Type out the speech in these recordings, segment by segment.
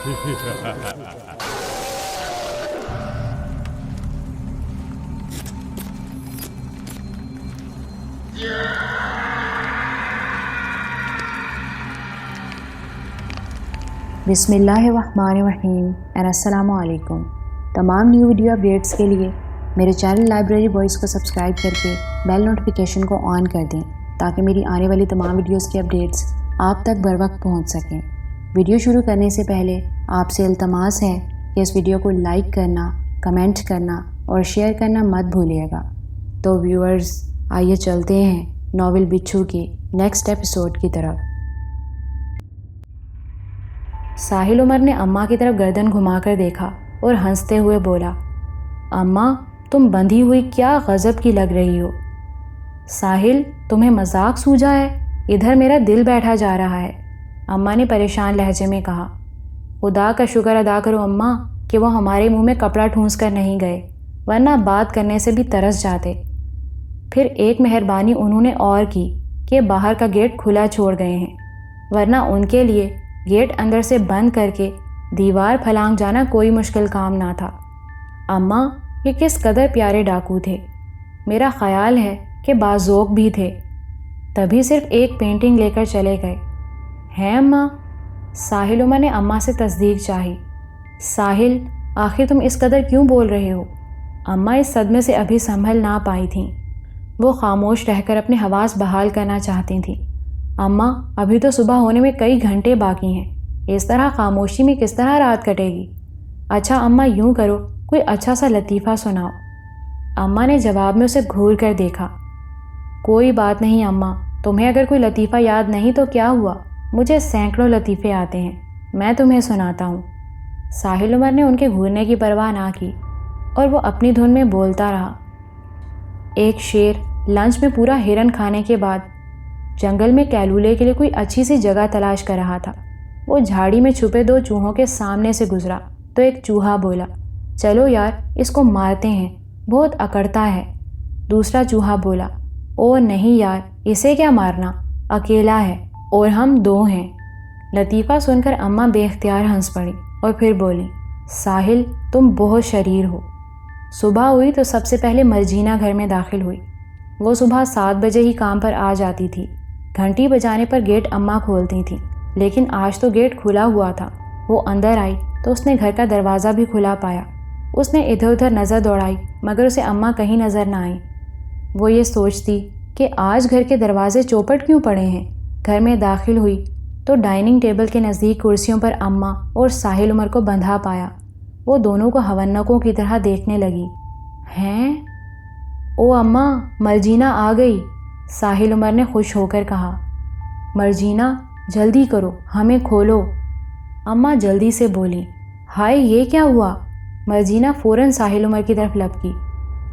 بسم اللہ الرحمن الرحیم اور السلام علیکم۔ تمام نیو ویڈیو اپڈیٹس کے لیے میرے چینل لائبریری بوائز کو سبسکرائب کر کے بیل نوٹیفیکیشن کو آن کر دیں تاکہ میری آنے والی تمام ویڈیوز کی اپڈیٹس آپ تک بر وقت پہنچ سکیں۔ ویڈیو شروع کرنے سے پہلے آپ سے التماس ہے کہ اس ویڈیو کو لائک کرنا، کمنٹ کرنا اور شیئر کرنا مت بھولیے گا۔ تو ویورز، آئیے چلتے ہیں ناول بچھو کی نیکسٹ ایپیسوڈ کی طرف۔ ساحل عمر نے اماں کی طرف گردن گھما کر دیکھا اور ہنستے ہوئے بولا، اماں تم بندھی ہوئی کیا غضب کی لگ رہی ہو۔ ساحل، تمہیں مذاق سوجا ہے؟ ادھر میرا دل بیٹھا جا رہا ہے، اماں نے پریشان لہجے میں کہا۔ خدا کا شکر ادا کرو اماں کہ وہ ہمارے منہ میں کپڑا ٹھونس کر نہیں گئے، ورنہ بات کرنے سے بھی ترس جاتے۔ پھر ایک مہربانی انہوں نے اور کی کہ باہر کا گیٹ کھلا چھوڑ گئے ہیں، ورنہ ان کے لیے گیٹ اندر سے بند کر کے دیوار پھلانگ جانا کوئی مشکل کام نہ تھا۔ اماں، یہ کس قدر پیارے ڈاکو تھے، میرا خیال ہے کہ باذوق بھی تھے، تبھی صرف ایک پینٹنگ لے کر چلے گئے۔ ہیں اماں؟ ساحل عمر نے اماں سے تصدیق چاہی۔ ساحل، آخر تم اس قدر کیوں بول رہے ہو؟ اماں اس صدمے سے ابھی سنبھل نہ پائی تھیں، وہ خاموش رہ کر اپنے حواس بحال کرنا چاہتی تھیں۔ اماں، ابھی تو صبح ہونے میں کئی گھنٹے باقی ہیں، اس طرح خاموشی میں کس طرح رات کٹے گی؟ اچھا اماں، یوں کرو، کوئی اچھا سا لطیفہ سناؤ۔ اماں نے جواب میں اسے گھور کر دیکھا۔ کوئی بات نہیں اماں، تمہیں اگر کوئی لطیفہ یاد نہیں تو کیا ہوا، مجھے سینکڑوں لطیفے آتے ہیں، میں تمہیں سناتا ہوں۔ ساحل عمر نے ان کے گھورنے کی پرواہ نہ کی اور وہ اپنی دھن میں بولتا رہا۔ ایک شیر لنچ میں پورا ہرن کھانے کے بعد جنگل میں کیلولے کے لیے کوئی اچھی سی جگہ تلاش کر رہا تھا۔ وہ جھاڑی میں چھپے دو چوہوں کے سامنے سے گزرا تو ایک چوہا بولا، چلو یار اس کو مارتے ہیں، بہت اکڑتا ہے۔ دوسرا چوہا بولا، او نہیں یار، اسے کیا مارنا، اکیلا ہے اور ہم دو ہیں۔ لطیفہ سن کر اماں بے اختیار ہنس پڑی اور پھر بولی، ساحل تم بہت شریر ہو۔ صبح ہوئی تو سب سے پہلے مرجینہ گھر میں داخل ہوئی۔ وہ صبح 7 بجے ہی کام پر آ جاتی تھی۔ گھنٹی بجانے پر گیٹ اماں کھولتی تھیں، لیکن آج تو گیٹ کھلا ہوا تھا۔ وہ اندر آئی تو اس نے گھر کا دروازہ بھی کھلا پایا۔ اس نے ادھر ادھر نظر دوڑائی مگر اسے اماں کہیں نظر نہ آئیں۔ وہ یہ سوچتی کہ آج گھر کے دروازے چوپٹ کیوں پڑے ہیں۔ گھر میں داخل ہوئی تو ڈائننگ ٹیبل کے نزدیک کرسیوں پر اماں اور ساحل عمر کو بندھا پایا۔ وہ دونوں کو ہونکوں کی طرح دیکھنے لگی۔ ہیں؟ او اماں، مرجینہ آ گئی، ساحل عمر نے خوش ہو کر کہا۔ مرجینہ جلدی کرو، ہمیں کھولو، اماں جلدی سے بولی۔ ہائے یہ کیا ہوا؟ مرجینہ فوراً ساحل عمر کی طرف لپکی۔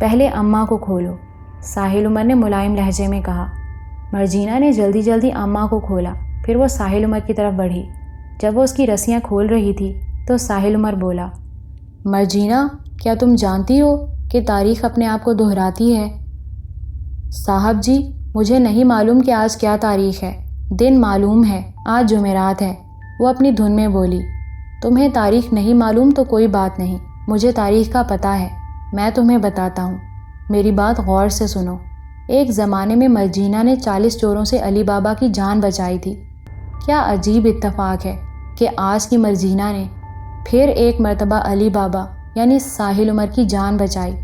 پہلے اماں کو کھولو، ساحل عمر نے ملائم لہجے میں کہا۔ مرجینہ نے جلدی جلدی اماں کو کھولا، پھر وہ ساحل عمر کی طرف بڑھی۔ جب وہ اس کی رسیاں کھول رہی تھی تو ساحل عمر بولا، مرجینہ کیا تم جانتی ہو کہ تاریخ اپنے آپ کو دہراتی ہے؟ صاحب جی، مجھے نہیں معلوم کہ آج کیا تاریخ ہے، دن معلوم ہے، آج جمعرات ہے، وہ اپنی دھن میں بولی۔ تمہیں تاریخ نہیں معلوم تو کوئی بات نہیں، مجھے تاریخ کا پتہ ہے، میں تمہیں بتاتا ہوں، میری بات غور سے سنو۔ ایک زمانے میں مرجینہ نے 40 چوروں سے علی بابا کی جان بچائی تھی۔ کیا عجیب اتفاق ہے کہ آج کی مرجینہ نے پھر ایک مرتبہ علی بابا یعنی ساحل عمر کی جان بچائی۔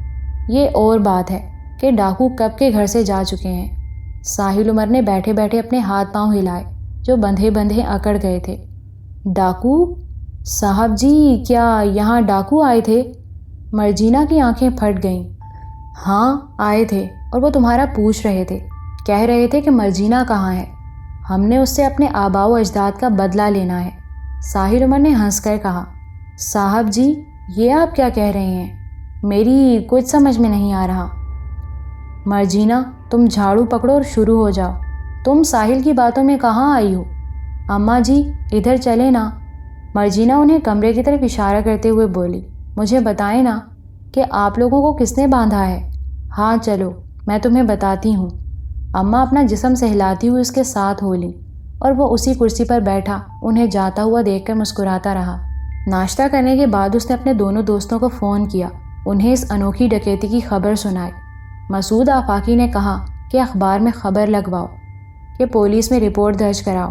یہ اور بات ہے کہ ڈاکو کب کے گھر سے جا چکے ہیں۔ ساحل عمر نے بیٹھے بیٹھے اپنے ہاتھ پاؤں ہلائے جو بندھے بندھے اکڑ گئے تھے۔ ڈاکو؟ صاحب جی، کیا یہاں ڈاکو آئے تھے؟ مرجینہ کی آنکھیں پھٹ گئیں۔ ہاں آئے تھے، اور وہ تمہارا پوچھ رہے تھے، کہہ رہے تھے کہ مرجینہ کہاں ہے، ہم نے اس سے اپنے آباء و اجداد کا بدلہ لینا ہے۔ ساحل عمر نے ہنس کر کہا، صاحب جی یہ آپ کیا کہہ رہے ہیں، میری کچھ سمجھ میں نہیں آ رہا۔ مرجینہ تم جھاڑو پکڑو اور شروع ہو جاؤ، تم ساحل کی باتوں میں کہاں آئی ہو؟ اماں جی ادھر چلے نا، مرجینہ انہیں کمرے کی طرف اشارہ کرتے ہوئے بولی۔ مجھے بتائیں نا کہ آپ لوگوں کو کس نے باندھا ہے؟ ہاں چلو میں تمہیں بتاتی ہوں۔ اماں اپنا جسم سہلاتی ہوئی اس کے ساتھ ہو لی اور وہ اسی کرسی پر بیٹھا انہیں جاتا ہوا دیکھ کر مسکراتا رہا۔ ناشتہ کرنے کے بعد اس نے اپنے دونوں دوستوں کو فون کیا، انہیں اس انوکھی ڈکیتی کی خبر سنائی۔ مسعود آفاقی نے کہا کہ اخبار میں خبر لگواؤ، کہ پولیس میں رپورٹ درج کراؤ۔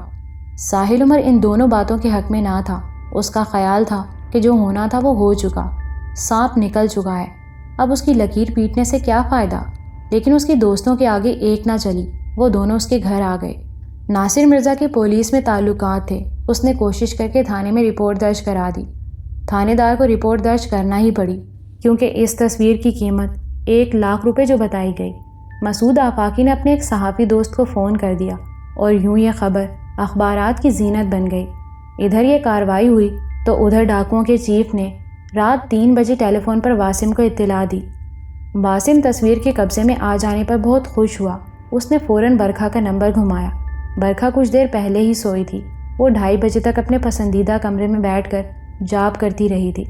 ساحل عمر ان دونوں باتوں کے حق میں نہ تھا۔ اس کا خیال تھا کہ جو ہونا تھا وہ ہو چکا، سانپ نکل چکا ہے، اب اس کی لکیر پیٹنے سے کیا فائدہ۔ لیکن اس کے دوستوں کے آگے ایک نہ چلی، وہ دونوں اس کے گھر آ گئے۔ ناصر مرزا کے پولیس میں تعلقات تھے، اس نے کوشش کر کے تھانے میں رپورٹ درج کرا دی۔ تھانے دار کو رپورٹ درج کرنا ہی پڑی، کیونکہ اس تصویر کی قیمت 1,00,000 روپے جو بتائی گئی۔ مسعود آفاقی نے اپنے ایک صحافی دوست کو فون کر دیا اور یوں یہ خبر اخبارات کی زینت بن گئی۔ ادھر یہ کارروائی ہوئی تو ادھر ڈاکوؤں کے چیف نے رات 3 بجے ٹیلی فون پر واسم کو اطلاع دی۔ واسم تصویر کے قبضے میں آ جانے پر بہت خوش ہوا۔ اس نے فوراً برکھا کا نمبر گھمایا۔ برکھا کچھ دیر پہلے ہی سوئی تھی۔ وہ 2:30 بجے تک اپنے پسندیدہ کمرے میں بیٹھ کر جاب کرتی رہی تھی۔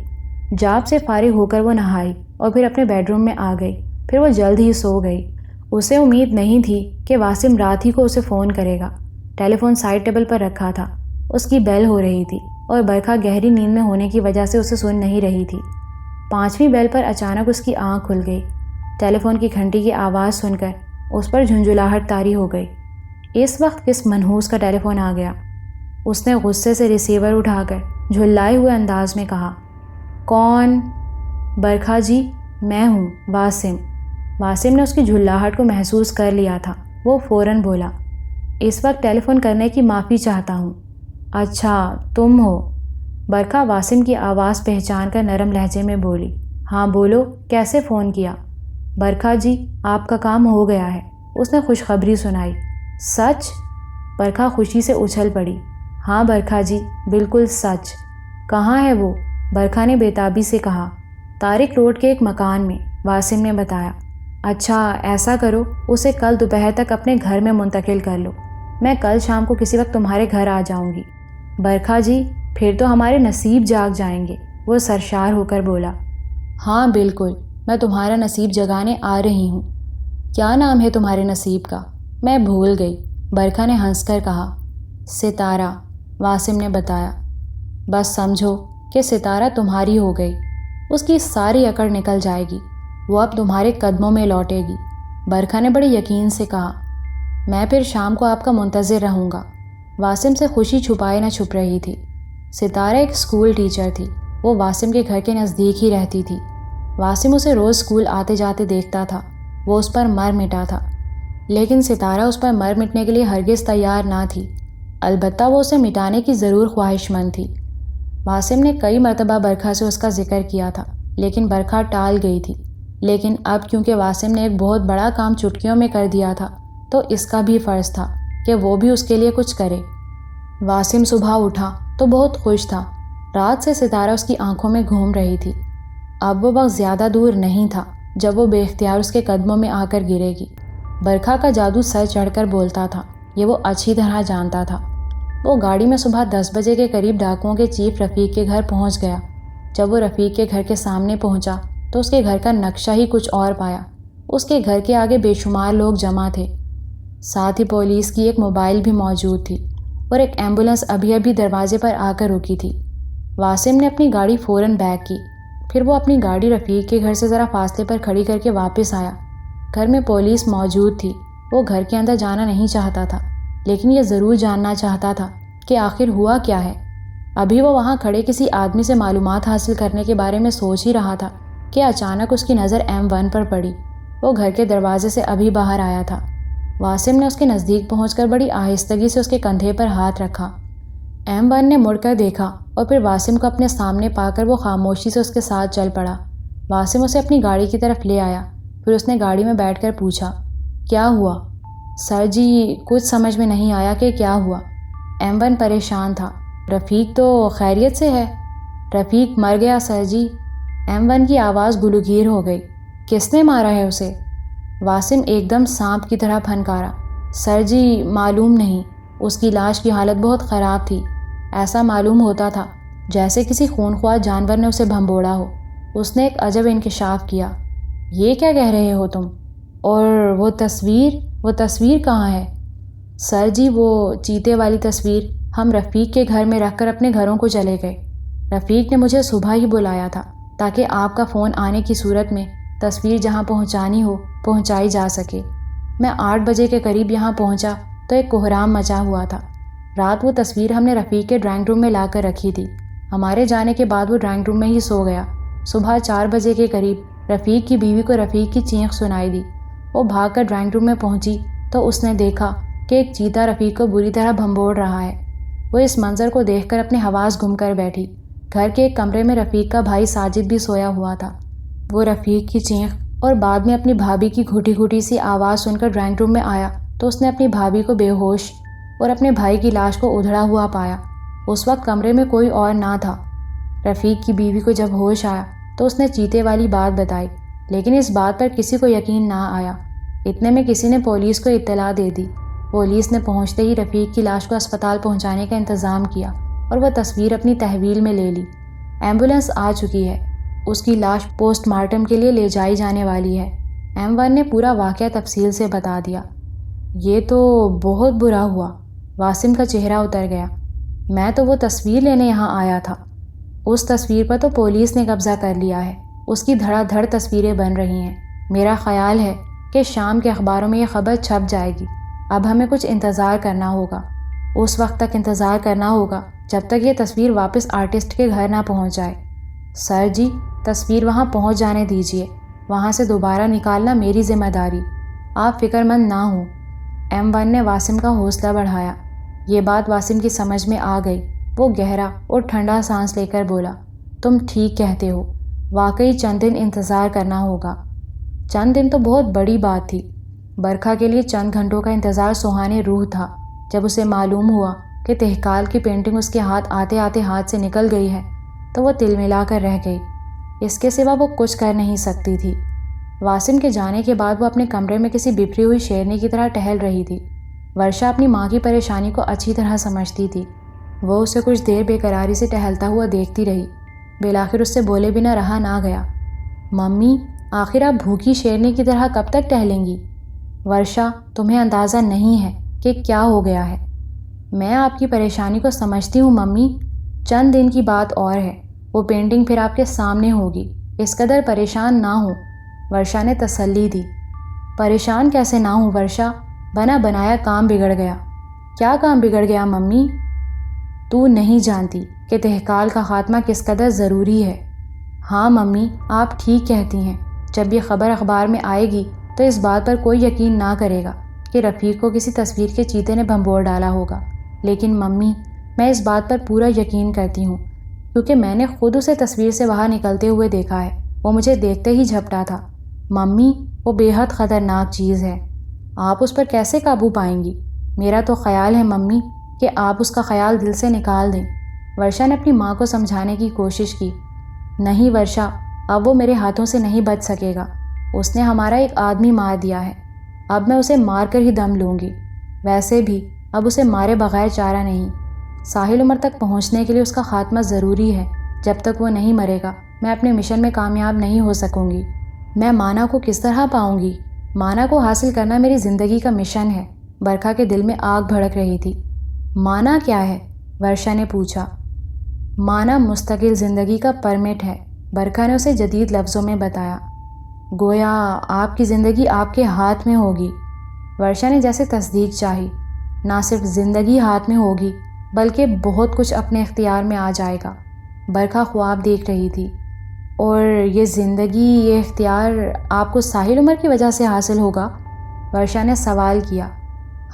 جاب سے فارغ ہو کر وہ نہائی اور پھر اپنے بیڈ روم میں آ گئی۔ پھر وہ جلد ہی سو گئی۔ اسے امید نہیں تھی کہ واسم رات ہی کو اسے فون کرے گا۔ ٹیلی فون سائڈ ٹیبل پر رکھا تھا، اس کی بیل ہو رہی تھی اور برکھا گہری نیند میں ہونے کی وجہ سے اسے سن نہیں رہی تھی۔ 5ویں بیل پر اچانک اس کی آنکھ کھل گئی۔ ٹیلی فون کی گھنٹی کی آواز سن کر اس پر جھنجھلاہٹ طاری ہو گئی۔ اس وقت کس منحوس کا ٹیلی فون آ گیا؟ اس نے غصے سے ریسیور اٹھا کر جھلائے ہوئے انداز میں کہا، کون؟ برکھا جی، میں ہوں، واسم۔ واسم نے اس کی جھلاہٹ کو محسوس کر لیا تھا۔ وہ فوراً بولا، اس وقت ٹیلی فون کرنے کی معافی چاہتا ہوں۔ اچھا تم ہو؟ برکھا واسم کی آواز پہچان کر نرم لہجے میں بولی، ہاں بولو، کیسے فون کیا؟ برکھا جی، آپ کا کام ہو گیا ہے۔ اس نے خوشخبری سنائی۔ سچ؟ برکھا خوشی سے اچھل پڑی۔ ہاں برکھا جی، بالکل سچ۔ کہاں ہے وہ؟ برکھا نے بےتابی سے کہا۔ طارق روڈ کے ایک مکان میں، واسم نے بتایا۔ اچھا ایسا کرو، اسے کل دوپہر تک اپنے گھر میں منتقل کر لو، میں کل شام کو کسی وقت تمہارے گھر آ جاؤں گی۔ برکھا جی، پھر تو ہمارے نصیب جاگ جائیں گے، وہ سرشار ہو کر بولا۔ ہاں بالکل، میں تمہارا نصیب جگانے آ رہی ہوں۔ کیا نام ہے تمہارے نصیب کا؟ میں بھول گئی، برکھا نے ہنس کر کہا۔ ستارہ، واسم نے بتایا۔ بس سمجھو کہ ستارہ تمہاری ہو گئی، اس کی ساری اکڑ نکل جائے گی، وہ اب تمہارے قدموں میں لوٹے گی، برکھا نے بڑے یقین سے کہا۔ میں پھر شام کو آپ کا منتظر رہوں گا۔ واسم سے خوشی چھپائے نہ چھپ رہی تھی۔ ستارہ ایک اسکول ٹیچر تھی، وہ واسم کے گھر کے نزدیک ہی رہتی تھی۔ واسم اسے روز اسکول آتے جاتے دیکھتا تھا، وہ اس پر مر مٹا تھا، لیکن ستارہ اس پر مر مٹنے کے لیے ہرگز تیار نہ تھی، البتہ وہ اسے مٹانے کی ضرور خواہش مند تھی۔ واسم نے کئی مرتبہ برکھا سے اس کا ذکر کیا تھا، لیکن برکھا ٹال گئی تھی۔ لیکن اب کیونکہ واسم نے ایک بہت بڑا کام چٹکیوں میں کر دیا تھا، تو اس کا بھی فرض تھا کہ وہ بھی اس کے لیے کچھ کرے۔ واسم صبح اٹھا تو بہت خوش تھا۔ رات سے ستارہ اس کی آنکھوں میں گھوم رہی تھی۔ اب وہ وقت زیادہ دور نہیں تھا جب وہ بے اختیار اس کے قدموں میں آ کر گرے گی۔ برکھا کا جادو سر چڑھ کر بولتا تھا، یہ وہ اچھی طرح جانتا تھا۔ وہ گاڑی میں صبح 10 بجے کے قریب ڈاکوؤں کے چیف رفیق کے گھر پہنچ گیا۔ جب وہ رفیق کے گھر کے سامنے پہنچا تو اس کے گھر کا نقشہ ہی کچھ اور پایا۔ اس کے گھر کے آگے بے شمار لوگ جمع تھے، ساتھ ہی پولیس کی ایک موبائل بھی موجود تھی اور ایک ایمبولینس ابھی دروازے پر آ کر رکی تھی۔ واسم نے اپنی گاڑی فوراً بیک کی، پھر وہ اپنی گاڑی رفیق کے گھر سے ذرا فاصلے پر کھڑی کر کے واپس آیا۔ گھر میں پولیس موجود تھی۔ وہ گھر کے اندر جانا نہیں چاہتا تھا، لیکن یہ ضرور جاننا چاہتا تھا کہ آخر ہوا کیا ہے۔ ابھی وہ وہاں کھڑے کسی آدمی سے معلومات حاصل کرنے کے بارے میں سوچ ہی رہا تھا کہ اچانک اس کی نظر M1 پر پڑی۔ وہ گھر کے دروازے سے ابھی باہر آیا تھا۔ واسم نے اس کے نزدیک پہنچ کر بڑی آہستگی سے اس کے کندھے پر ہاتھ رکھا۔ M1 نے مڑ کر دیکھا اور پھر واسم کو اپنے سامنے پا کر وہ خاموشی سے اس کے ساتھ چل پڑا۔ واسم اسے اپنی گاڑی کی طرف لے آیا، پھر اس نے گاڑی میں بیٹھ کر پوچھا، کیا ہوا؟ سر جی، کچھ سمجھ میں نہیں آیا کہ کیا ہوا۔ M1 پریشان تھا۔ رفیق تو خیریت سے ہے؟ رفیق مر گیا سر جی۔ M1 کی آواز گلوگیر ہو گئی۔ کس نے مارا ہے اسے؟ واسم ایک دم سانپ کی طرح پھنکارا۔ سر جی معلوم نہیں، اس کی لاش کی حالت بہت خراب تھی، ایسا معلوم ہوتا تھا جیسے کسی خونخوار جانور نے اسے بھنبوڑا ہو۔ اس نے ایک عجب انکشاف کیا۔ یہ کیا کہہ رہے ہو تم؟ اور وہ تصویر کہاں ہے؟ سر جی وہ چیتے والی تصویر ہم رفیق کے گھر میں رکھ کر اپنے گھروں کو چلے گئے۔ رفیق نے مجھے صبح ہی بلایا تھا تاکہ آپ کا فون آنے کی صورت میں تصویر جہاں پہنچانی ہو پہنچائی جا سکے۔ میں 8 بجے کے قریب یہاں پہنچا تو ایک کوہرام مچا ہوا تھا۔ رات وہ تصویر ہم نے رفیق کے ڈرائنگ روم میں لا کر رکھی تھی۔ ہمارے جانے کے بعد وہ ڈرائنگ روم میں ہی سو گیا۔ صبح 4 بجے کے قریب رفیق کی بیوی کو رفیق کی چینخ سنائی دی۔ وہ بھاگ کر ڈرائنگ روم میں پہنچی تو اس نے دیکھا کہ ایک چیتا رفیق کو بری طرح بھنبوڑ رہا ہے۔ وہ اس منظر کو دیکھ کر اپنے حواس گم کر بیٹھی۔ گھر کے ایک کمرے میں رفیق کا بھائی ساجد بھی سویا ہوا تھا۔ وہ رفیق کی چینخ اور بعد میں اپنی بھابھی کی گھٹی گھٹی سی آواز سن کر ڈرائنگ روم میں آیا تو اس نے اپنی بھابھی کو بے ہوش اور اپنے بھائی کی لاش کو ادھڑا ہوا پایا۔ اس وقت کمرے میں کوئی اور نہ تھا۔ رفیق کی بیوی کو جب ہوش آیا تو اس نے چیتے والی بات بتائی، لیکن اس بات پر کسی کو یقین نہ آیا۔ اتنے میں کسی نے پولیس کو اطلاع دے دی۔ پولیس نے پہنچتے ہی رفیق کی لاش کو اسپتال پہنچانے کا انتظام کیا اور وہ تصویر اپنی تحویل میں لے لی۔ ایمبولینس آ چکی ہے، اس کی لاش پوسٹ مارٹم کے لیے لے جائی جانے والی ہے۔ M1 نے پورا واقعہ تفصیل سے بتا دیا۔ یہ تو بہت برا ہوا۔ واسم کا چہرہ اتر گیا۔ میں تو وہ تصویر لینے یہاں آیا تھا۔ اس تصویر پر تو پولیس نے قبضہ کر لیا ہے، اس کی دھڑا دھڑ تصویریں بن رہی ہیں۔ میرا خیال ہے کہ شام کے اخباروں میں یہ خبر چھپ جائے گی۔ اب ہمیں کچھ انتظار کرنا ہوگا۔ اس وقت تک انتظار کرنا ہوگا جب تک یہ تصویر واپس آرٹسٹ کے گھر نہ پہنچ جائے۔ سر جی، تصویر وہاں پہنچ جانے دیجیے، وہاں سے دوبارہ نکالنا میری ذمہ داری، آپ فکر مند نہ ہوں۔ M1 نے واسم کا حوصلہ بڑھایا۔ یہ بات واسم کی سمجھ میں آ گئی۔ وہ گہرا اور ٹھنڈا سانس لے کر بولا، تم ٹھیک کہتے ہو، واقعی چند دن انتظار کرنا ہوگا۔ چند دن تو بہت بڑی بات تھی۔ برکھا کے لیے چند گھنٹوں کا انتظار سہانے روح تھا۔ جب اسے معلوم ہوا کہ تہکال کی پینٹنگ اس کے ہاتھ آتے آتے ہاتھ سے نکل گئی ہے تو وہ تل ملا کر رہ گئی۔ اس کے سوا وہ کچھ کر نہیں سکتی تھی۔ واسم کے جانے کے بعد وہ اپنے کمرے میں کسی بپھری ہوئی شیرنی کی طرح ٹہل رہی تھی۔ ورشا اپنی ماں کی پریشانی کو اچھی طرح سمجھتی تھی۔ وہ اسے کچھ دیر بے قراری سے ٹہلتا ہوا دیکھتی رہی۔ بالآخر اس سے بولے بنا رہا نہ گیا۔ ممی، آخر آپ بھوکی شیرنی کی طرح کب تک ٹہلیں گی؟ ورشا، تمہیں اندازہ نہیں ہے کہ کیا ہو گیا ہے۔ میں آپ کی پریشانی کو سمجھتی ہوں ممی، چند دن کی بات اور ہے، وہ پینٹنگ پھر آپ کے سامنے ہوگی، اس قدر پریشان نہ ہوں، ورشا نے تسلی دی۔ پریشان کیسے نہ ہوں ورشا، بنا بنایا کام بگڑ گیا۔ کیا کام بگڑ گیا ممی؟ تو نہیں جانتی کہ تہکال کا خاتمہ کس قدر ضروری ہے۔ ہاں ممی، آپ ٹھیک کہتی ہیں۔ جب یہ خبر اخبار میں آئے گی تو اس بات پر کوئی یقین نہ کرے گا کہ رفیق کو کسی تصویر کے چیتے نے بھنبوڑ ڈالا ہوگا، لیکن ممی، میں اس بات پر پورا یقین کرتی ہوں کیونکہ میں نے خود اسے تصویر سے باہر نکلتے ہوئے دیکھا ہے۔ وہ مجھے دیکھتے ہی جھپٹا تھا۔ ممی، وہ بے حد خطرناک چیز ہے، آپ اس پر کیسے قابو پائیں گی؟ میرا تو خیال ہے ممی کہ آپ اس کا خیال دل سے نکال دیں۔ ورشا نے اپنی ماں کو سمجھانے کی کوشش کی۔ نہیں ورشا، اب وہ میرے ہاتھوں سے نہیں بچ سکے گا۔ اس نے ہمارا ایک آدمی مار دیا ہے، اب میں اسے مار کر ہی دم لوں گی۔ ویسے بھی اب اسے مارے بغیر چارہ نہیں۔ ساحل عمر تک پہنچنے کے لیے اس کا خاتمہ ضروری ہے۔ جب تک وہ نہیں مرے گا میں اپنے مشن میں کامیاب نہیں ہو سکوں گی۔ میں مانا کو کس طرح پاؤں گی؟ مانا کو حاصل کرنا میری زندگی کا مشن ہے۔ برکھا کے دل میں آگ بھڑک رہی تھی۔ مانا کیا ہے؟ ورشا نے پوچھا۔ مانا مستقل زندگی کا پرمٹ ہے، برکھا نے اسے جدید لفظوں میں بتایا۔ گویا آپ کی زندگی آپ کے ہاتھ میں ہوگی۔ ورشا نے جیسے تصدیق چاہی۔ نہ صرف زندگی ہاتھ میں ہوگی بلکہ بہت کچھ اپنے اختیار میں آ جائے گا۔ برکھا خواب دیکھ رہی تھی۔ اور یہ زندگی، یہ اختیار آپ کو ساحل عمر کی وجہ سے حاصل ہوگا؟ ورشا نے سوال کیا۔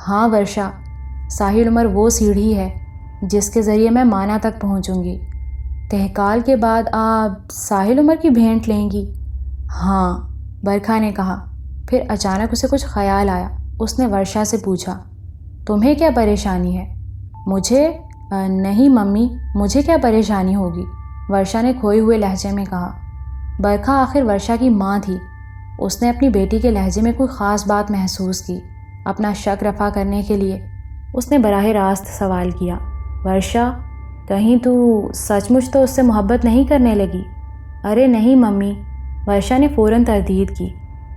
ہاں ورشا، ساحل عمر وہ سیڑھی ہے جس کے ذریعے میں مانا تک پہنچوں گی۔ تہکال کے بعد آپ ساحل عمر کی بھینٹ لیں گی؟ ہاں، برکھا نے کہا۔ پھر اچانک اسے کچھ خیال آیا۔ اس نے ورشا سے پوچھا، تمہیں کیا پریشانی ہے؟ مجھے؟ نہیں ممی، مجھے کیا پریشانی ہوگی؟ ورشا نے کھوئے ہوئے لہجے میں کہا۔ برکھا آخر ورشا کی ماں تھی۔ اس نے اپنی بیٹی کے لہجے میں کوئی خاص بات محسوس کی۔ اپنا شک رفع کرنے کے لیے اس نے براہ راست سوال کیا، ورشا، کہیں تو سچ مچ تو اس سے محبت نہیں کرنے لگی؟ ارے نہیں ممی، ورشا نے فوراً تردید کی۔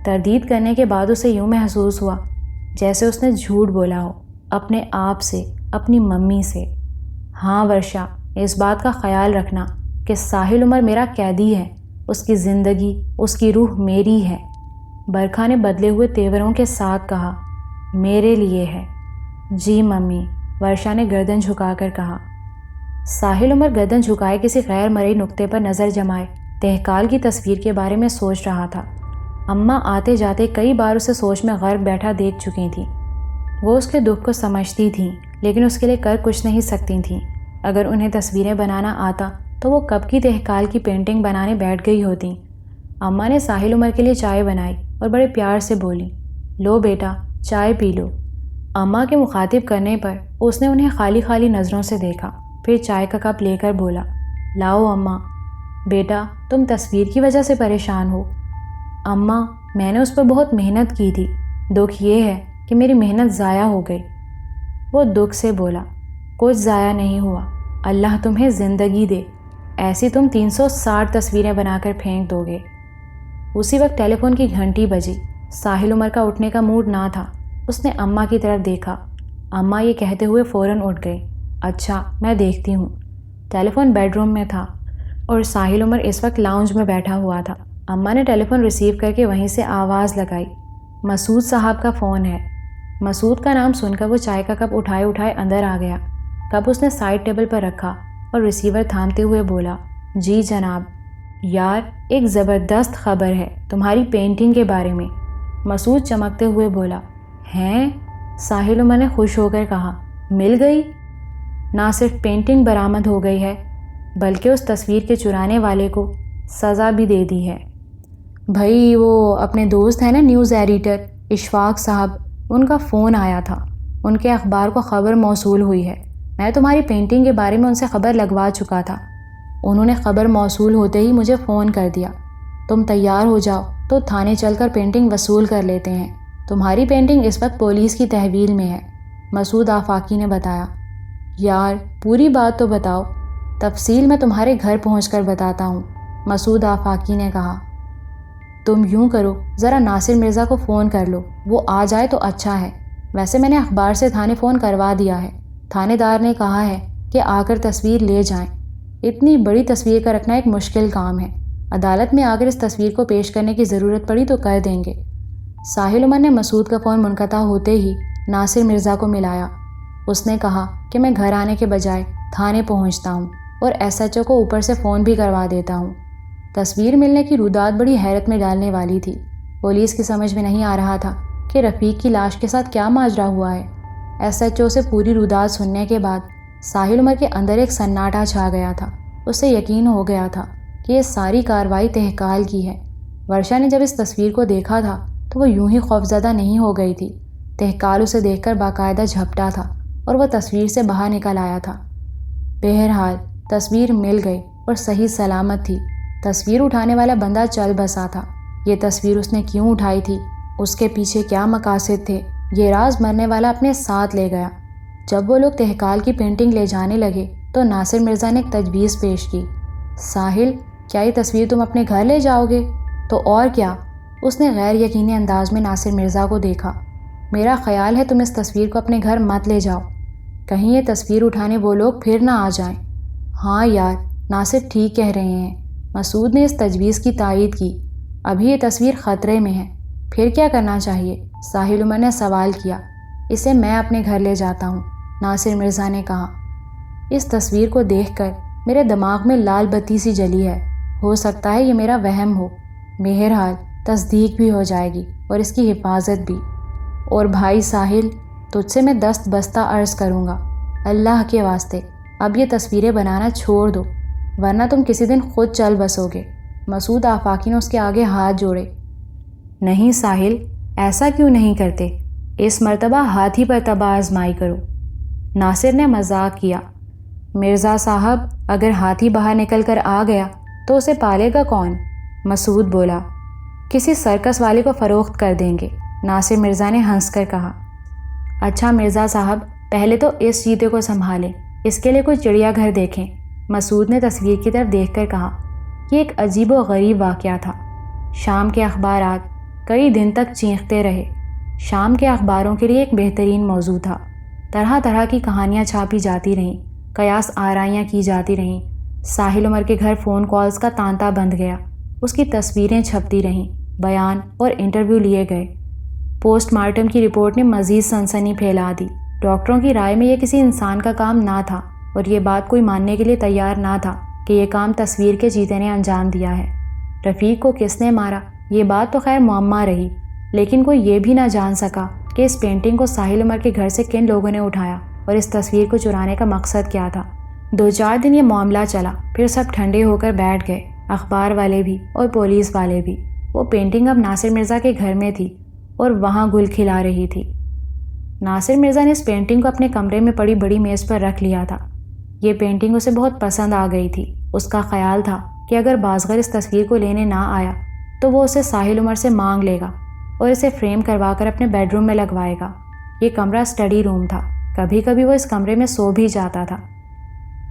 تردید کرنے کے بعد اسے یوں محسوس ہوا جیسے اس نے جھوٹ بولا ہو، اپنے آپ سے، اپنی ممی سے۔ ہاں ورشا، اس بات کا خیال رکھنا کہ ساحل عمر میرا قیدی ہے، اس کی زندگی، اس کی روح میری ہے۔ برکھا نے بدلے ہوئے تیوروں کے ساتھ کہا، میرے لیے ہے۔ جی ممی، ورشا نے گردن جھکا کر کہا۔ ساحل عمر گردن جھکائے کسی غیر مرئی نقطے پر نظر جمائے تہکال کی تصویر کے بارے میں سوچ رہا تھا۔ اماں آتے جاتے کئی بار اسے سوچ میں غرق بیٹھا دیکھ چکی تھیں۔ وہ اس کے دکھ کو سمجھتی تھیں، لیکن اس کے لیے کر کچھ نہیں سکتی تھیں۔ اگر انہیں تصویریں بنانا آتا تو وہ کب کی تہکال کی پینٹنگ بنانے بیٹھ گئی ہوتی۔ اماں نے ساحل عمر کے لیے چائے بنائی اور بڑے پیار سے بولی، لو بیٹا، چائے پی لو۔ اماں کے مخاطب کرنے پر اس نے انہیں خالی خالی نظروں سے دیکھا، پھر چائے کا کپ لے کر بولا، لاؤ اماں۔ بیٹا، تم تصویر کی وجہ سے پریشان ہو؟ اماں، میں نے اس پر بہت محنت کی تھی، دکھ یہ ہے کہ میری محنت ضائع ہو گئی۔ وہ دکھ سے بولا، کچھ ضائع نہیں ہوا، اللہ تمہیں زندگی دے، ایسی تم 360 تصویریں بنا کر پھینک دو گے۔ اسی وقت ٹیلی فون کی گھنٹی بجی۔ ساحل عمر کا اٹھنے کا موڈ نہ تھا۔ اس نے اماں کی طرف دیکھا۔ اماں یہ کہتے ہوئے فوراً اٹھ گئی، اچھا میں دیکھتی ہوں۔ ٹیلی فون بیڈ روم میں تھا اور ساحل عمر اس وقت لاؤنج میں بیٹھا ہوا تھا۔ اماں نے ٹیلی فون ریسیو کر کے وہیں سے آواز لگائی، مسعود صاحب کا فون ہے۔ مسعود کا نام سن کر وہ چائے کا کپ اٹھائے اندر آ گیا۔ کپ اس نے سائڈ ٹیبل پر رکھا اور ریسیور تھامتے ہوئے بولا، جی جناب۔ یار، ایک زبردست خبر ہے تمہاری پینٹنگ کے بارے میں۔ مسعود چمکتے ہوئے بولا، ہیں؟ ساحل عمر نے خوش ہو کر کہا، مل گئی؟ نہ صرف پینٹنگ برآمد ہو گئی ہے، بلکہ اس تصویر کے چرانے والے کو سزا بھی دے دی ہے۔ بھائی، وہ اپنے دوست ہیں نا نیوز ایڈیٹر اشفاق صاحب، ان کا فون آیا تھا۔ ان کے اخبار کو خبر موصول ہوئی ہے۔ میں تمہاری پینٹنگ کے بارے میں ان سے خبر لگوا چکا تھا۔ انہوں نے خبر موصول ہوتے ہی مجھے فون کر دیا۔ تم تیار ہو جاؤ تو تھانے چل کر پینٹنگ وصول کر لیتے ہیں۔ تمہاری پینٹنگ اس وقت پولیس کی تحویل میں ہے، مسعود آفاقی نے بتایا۔ یار، پوری بات تو بتاؤ۔ تفصیل میں تمہارے گھر پہنچ کر بتاتا ہوں، مسعود آفاقی نے کہا۔ تم یوں کرو، ذرا ناصر مرزا کو فون کر لو، وہ آ جائے تو اچھا ہے۔ ویسے میں نے اخبار سے تھانے فون کروا دیا ہے، تھانے دار نے کہا ہے کہ آ کر تصویر لے جائیں۔ اتنی بڑی تصویر کا رکھنا ایک مشکل کام ہے، عدالت میں آ کر اس تصویر کو پیش کرنے کی ضرورت پڑی تو کر دیں گے۔ ساحل عمر نے مسعود کا فون منقطع ہوتے ہی ناصر مرزا کو ملایا۔ اس نے کہا کہ میں گھر آنے کے بجائے تھانے پہنچتا ہوں اور ایس ایچ او کو اوپر سے فون بھی کروا دیتا ہوں۔ تصویر ملنے کی روداد بڑی حیرت میں ڈالنے والی تھی۔ پولیس کی سمجھ میں نہیں آ رہا تھا کہ رفیق کی لاش کے ساتھ کیا ماجرا ہوا ہے۔ ایس ایچ او سے پوری روداد سننے کے بعد ساحل عمر کے اندر ایک سناٹا چھا گیا تھا۔ اسے یقین ہو گیا تھا کہ یہ ساری کارروائی تہکال کی ہے۔ ورشا نے جب اس تصویر کو دیکھا تھا تو وہ یوں ہی خوفزدہ نہیں ہو گئی تھی۔ تہکال اسے دیکھ کر باقاعدہ جھپٹا تھا اور وہ تصویر سے باہر نکل آیا تھا۔ بہرحال تصویر مل گئی اور صحیح سلامت تھی۔ تصویر اٹھانے والا بندہ چل بسا تھا۔ یہ تصویر اس نے کیوں اٹھائی تھی، اس کے پیچھے کیا مقاصد تھے، یہ راز مرنے والا اپنے ساتھ لے گیا۔ جب وہ لوگ تہکال کی پینٹنگ لے جانے لگے تو ناصر مرزا نے ایک تجویز پیش کی، ساحل، کیا یہ تصویر تم اپنے گھر لے جاؤ گے؟ تو اور کیا؟ اس نے غیر یقینی انداز میں ناصر مرزا کو دیکھا۔ میرا خیال ہے تم اس تصویر کو اپنے گھر مت لے جاؤ، کہیں یہ تصویر اٹھانے وہ لوگ پھر نہ آ جائیں۔ ہاں یار، ناصر ٹھیک کہہ رہے ہیں، مسعود نے اس تجویز کی تائید کی۔ ابھی یہ تصویر خطرے میں ہے، پھر کیا کرنا چاہیے؟ ساحل عمر نے سوال کیا۔ اسے میں اپنے گھر لے جاتا ہوں، ناصر مرزا نے کہا۔ اس تصویر کو دیکھ کر میرے دماغ میں لال بتی سی جلی ہے، ہو سکتا ہے یہ میرا وہم ہو، بہرحال تصدیق بھی ہو جائے گی اور اس کی حفاظت بھی۔ اور بھائی ساحل، تجھ سے میں دست بستہ عرض کروں گا، اللہ کے واسطے اب یہ تصویریں بنانا چھوڑ دو، ورنہ تم کسی دن خود چل بسو گے۔ مسعود آفاقی نے اس کے آگے ہاتھ جوڑے۔ نہیں ساحل، ایسا کیوں نہیں کرتے؟ اس مرتبہ ہاتھ ہی پر تباہ آزمائی کرو۔ ناصر نے مذاق کیا۔ مرزا صاحب، اگر ہاتھی باہر نکل کر آ گیا تو اسے پالے گا کون؟ مسعود بولا۔ کسی سرکس والے کو فروخت کر دیں گے، ناصر مرزا نے ہنس کر کہا۔ اچھا مرزا صاحب، پہلے تو اس چیتے کو سنبھالیں، اس کے لیے کوئی چڑیا گھر دیکھیں، مسعود نے تصویر کی طرف دیکھ کر کہا۔ یہ ایک عجیب و غریب واقعہ تھا۔ شام کے اخبارات کئی دن تک چیختے رہے۔ شام کے اخباروں کے لیے ایک بہترین موضوع تھا۔ طرح طرح کی کہانیاں چھاپی جاتی رہیں، قیاس آرائیاں کی جاتی رہیں، ساحل عمر کے گھر فون کالز کا تانتا بند گیا، اس کی تصویریں چھپتی رہیں، بیان اور انٹرویو لیے گئے۔ پوسٹ مارٹم کی رپورٹ نے مزید سنسنی پھیلا دی۔ ڈاکٹروں کی رائے میں یہ کسی انسان کا کام نہ تھا، اور یہ بات کوئی ماننے کے لیے تیار نہ تھا کہ یہ کام تصویر کے چیتے نے انجام دیا ہے۔ رفیق کو کس نے مارا، یہ بات تو خیر معمہ رہی، لیکن کوئی یہ بھی نہ جان سکا کہ اس پینٹنگ کو ساحل عمر کے گھر سے کن لوگوں نے اٹھایا اور اس تصویر کو چرانے کا مقصد کیا تھا۔ 2-4 دن یہ معاملہ چلا، پھر سب ٹھنڈے ہو کر بیٹھ گئے، اخبار والے بھی اور پولیس والے بھی۔ وہ پینٹنگ اب ناصر مرزا کے گھر میں تھی اور وہاں گل کھلا رہی تھی۔ ناصر مرزا نے اس پینٹنگ کو اپنے کمرے میں پڑی بڑی میز پر رکھ لیا تھا۔ یہ پینٹنگ اسے بہت پسند آ گئی تھی۔ اس کا خیال تھا کہ اگر بازغر اس تصویر کو لینے نہ آیا تو وہ اسے ساحل عمر سے مانگ لے گا اور اسے فریم کروا کر اپنے بیڈ روم میں لگوائے گا۔ یہ کمرہ اسٹڈی روم تھا، کبھی کبھی وہ اس کمرے میں سو بھی جاتا تھا۔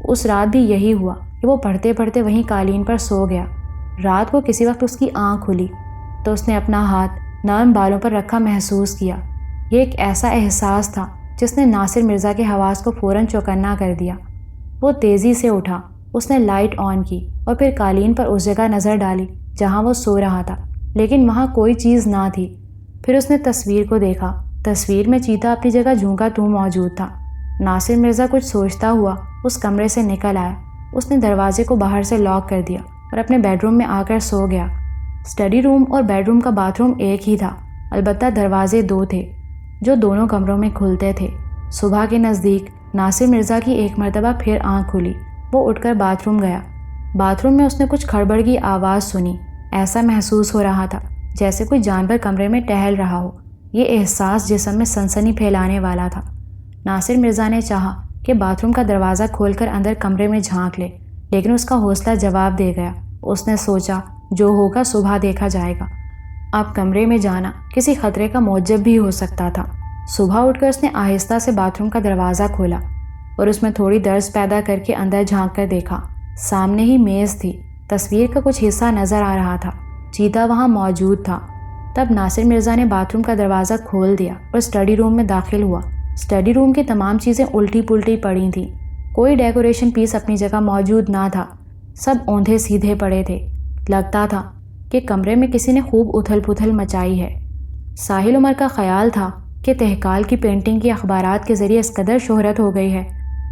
اس رات بھی یہی ہوا کہ وہ پڑھتے پڑھتے وہیں قالین پر سو گیا۔ رات کو کسی وقت اس کی آنکھ کھلی تو اس نے اپنا ہاتھ نرم بالوں پر رکھا محسوس کیا۔ یہ ایک ایسا احساس تھا جس نے ناصر مرزا کے حواس کو فوراً چوکنا کر دیا۔ وہ تیزی سے اٹھا، اس نے لائٹ آن کی اور پھر قالین پر اس جگہ نظر ڈالی جہاں وہ سو رہا تھا، لیکن وہاں کوئی چیز نہ تھی۔ پھر اس نے تصویر کو دیکھا۔ تصویر میں چیتا اپنی جگہ جھونکا تو موجود تھا۔ ناصر مرزا کچھ سوچتا ہوا اس کمرے سے نکل آیا۔ اس نے دروازے کو باہر سے لاک کر دیا اور اپنے بیڈ روم میں آ کر سو گیا۔ اسٹڈی روم اور بیڈ روم کا باتھ روم ایک ہی تھا، البتہ دروازے 2 تھے جو دونوں کمروں میں کھلتے تھے۔ صبح کے نزدیک ناصر مرزا کی ایک مرتبہ پھر آنکھ کھلی۔ وہ اٹھ کر باتھ روم گیا۔ باتھ روم میں اس نے کچھ کھڑبڑ کی آواز سنی۔ ایسا محسوس ہو رہا تھا جیسے کوئی جانور کمرے میں ٹہل رہا ہو۔ یہ احساس جسم میں سنسنی پھیلانے والا تھا۔ ناصر مرزا نے چاہا کہ باتھ روم کا دروازہ کھول کر اندر کمرے میں جھانک لے، لیکن اس کا حوصلہ جواب دے گیا۔ اس نے سوچا جو ہوگا صبح دیکھا جائے گا۔ اب کمرے میں جانا کسی خطرے کا موجب بھی ہو سکتا تھا۔ صبح اٹھ کر اس نے آہستہ سے باتھ روم کا دروازہ کھولا اور اس میں تھوڑی درز پیدا کر کے اندر جھانک کر دیکھا۔ سامنے ہی میز تھی، تصویر کا کچھ حصہ نظر آ رہا تھا، چیتا وہاں موجود تھا۔ تب ناصر مرزا نے باتھ روم کا دروازہ کھول دیا اور اسٹڈی روم میں داخل ہوا۔ اسٹڈی روم کی تمام چیزیں الٹی پلٹی پڑی تھیں، کوئی ڈیکوریشن پیس اپنی جگہ موجود نہ تھا، سب اوندھے سیدھے پڑے تھے۔ لگتا تھا کہ کمرے میں کسی نے خوب اتھل پتھل مچائی ہے۔ ساحل عمر کا خیال تھا کہ تہکال کی پینٹنگ کی اخبارات کے ذریعے اس قدر شہرت ہو گئی ہے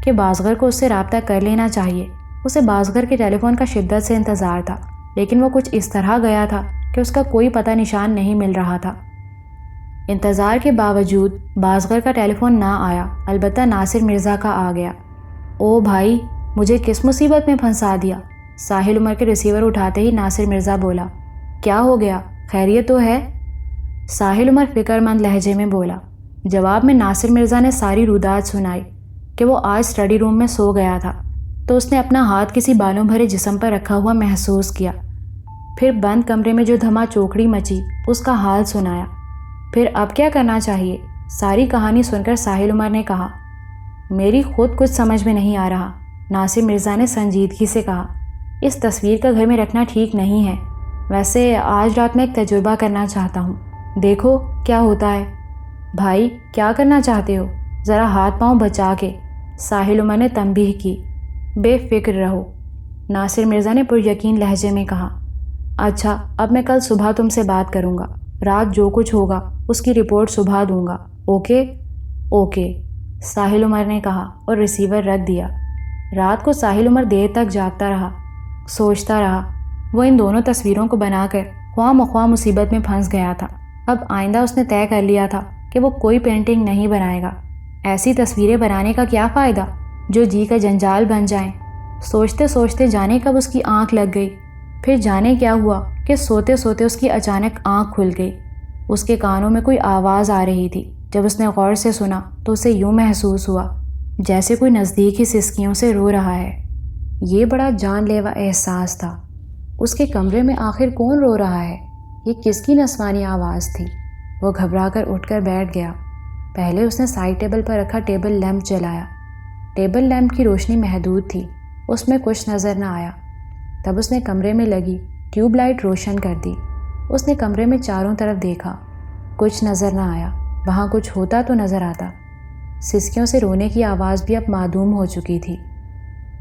کہ بازغر کو اس سے رابطہ کر لینا چاہیے۔ اسے بازغر کے ٹیلی فون کا شدت سے انتظار تھا، لیکن وہ کچھ اس طرح گیا تھا کہ اس کا کوئی پتہ نشان نہیں مل رہا تھا۔ انتظار کے باوجود بازغر کا ٹیلی فون نہ آیا، البتہ ناصر مرزا کا آ گیا۔ او بھائی، مجھے کس مصیبت میں پھنسا دیا؟ ساحل عمر کے ریسیور اٹھاتے ہی ناصر مرزا بولا۔ کیا ہو گیا؟ خیریت تو ہے؟ ساحل عمر فکر مند لہجے میں بولا۔ جواب میں ناصر مرزا نے ساری رودات سنائی کہ وہ آج اسٹڈی روم میں سو گیا تھا تو اس نے اپنا ہاتھ کسی بالوں بھرے جسم پر رکھا ہوا محسوس کیا۔ پھر بند کمرے میں جو دھما چوکڑی مچی اس کا حال سنایا۔ پھر اب کیا کرنا چاہیے؟ ساری کہانی سن کر ساحل عمر نے کہا، میری خود کچھ سمجھ میں نہیں آ رہا۔ ناصر مرزا نے سنجیدگی سے کہا، اس تصویر کا گھر میں رکھنا ٹھیک نہیں ہے۔ ویسے آج رات میں ایک تجربہ کرنا چاہتا ہوں، دیکھو کیا ہوتا ہے۔ بھائی کیا کرنا چاہتے ہو؟ ذرا ہاتھ پاؤں بچا کے، ساحل عمر نے تنبیہ کی۔ بے فکر رہو، ناصر مرزا نے پر یقین لہجے میں کہا۔ اچھا، اب میں کل صبح تم سے بات کروں گا، رات جو کچھ ہوگا اس کی رپورٹ صبح دوں گا، اوکے؟ اوکے، ساحل عمر نے کہا اور ریسیور رکھ دیا۔ رات کو ساحل عمر دیر تک جاگتا رہا، سوچتا رہا۔ وہ ان دونوں تصویروں کو بنا کر خواہ مخواہ مصیبت میں پھنس گیا تھا۔ اب آئندہ اس نے طے کر لیا تھا کہ وہ کوئی پینٹنگ نہیں بنائے گا۔ ایسی تصویریں بنانے کا کیا فائدہ جو جی کا جنجال بن جائیں۔ سوچتے سوچتے جانے کب اس کی آنکھ لگ گئی۔ پھر جانے کیا ہوا کہ سوتے سوتے اس کی اچانک آنکھ کھل گئی۔ اس کے کانوں میں کوئی آواز آ رہی تھی۔ جب اس نے غور سے سنا تو اسے یوں محسوس ہوا جیسے کوئی نزدیک ہی سسکیوں سے رو رہا ہے۔ یہ بڑا جان لیوا احساس تھا۔ اس کے کمرے میں آخر کون رو رہا ہے؟ یہ کس کی نسوانی آواز تھی؟ وہ گھبرا کر اٹھ کر بیٹھ گیا۔ پہلے اس نے سائڈ ٹیبل پر رکھا ٹیبل لیمپ جلایا۔ ٹیبل لیمپ کی روشنی محدود تھی، اس میں کچھ نظر نہ آیا۔ تب اس نے کمرے میں لگی ٹیوب لائٹ روشن کر دی۔ اس نے کمرے میں چاروں طرف دیکھا، کچھ نظر نہ آیا۔ وہاں کچھ ہوتا تو نظر آتا۔ سسکیوں سے رونے کی آواز بھی اب معدوم ہو چکی تھی۔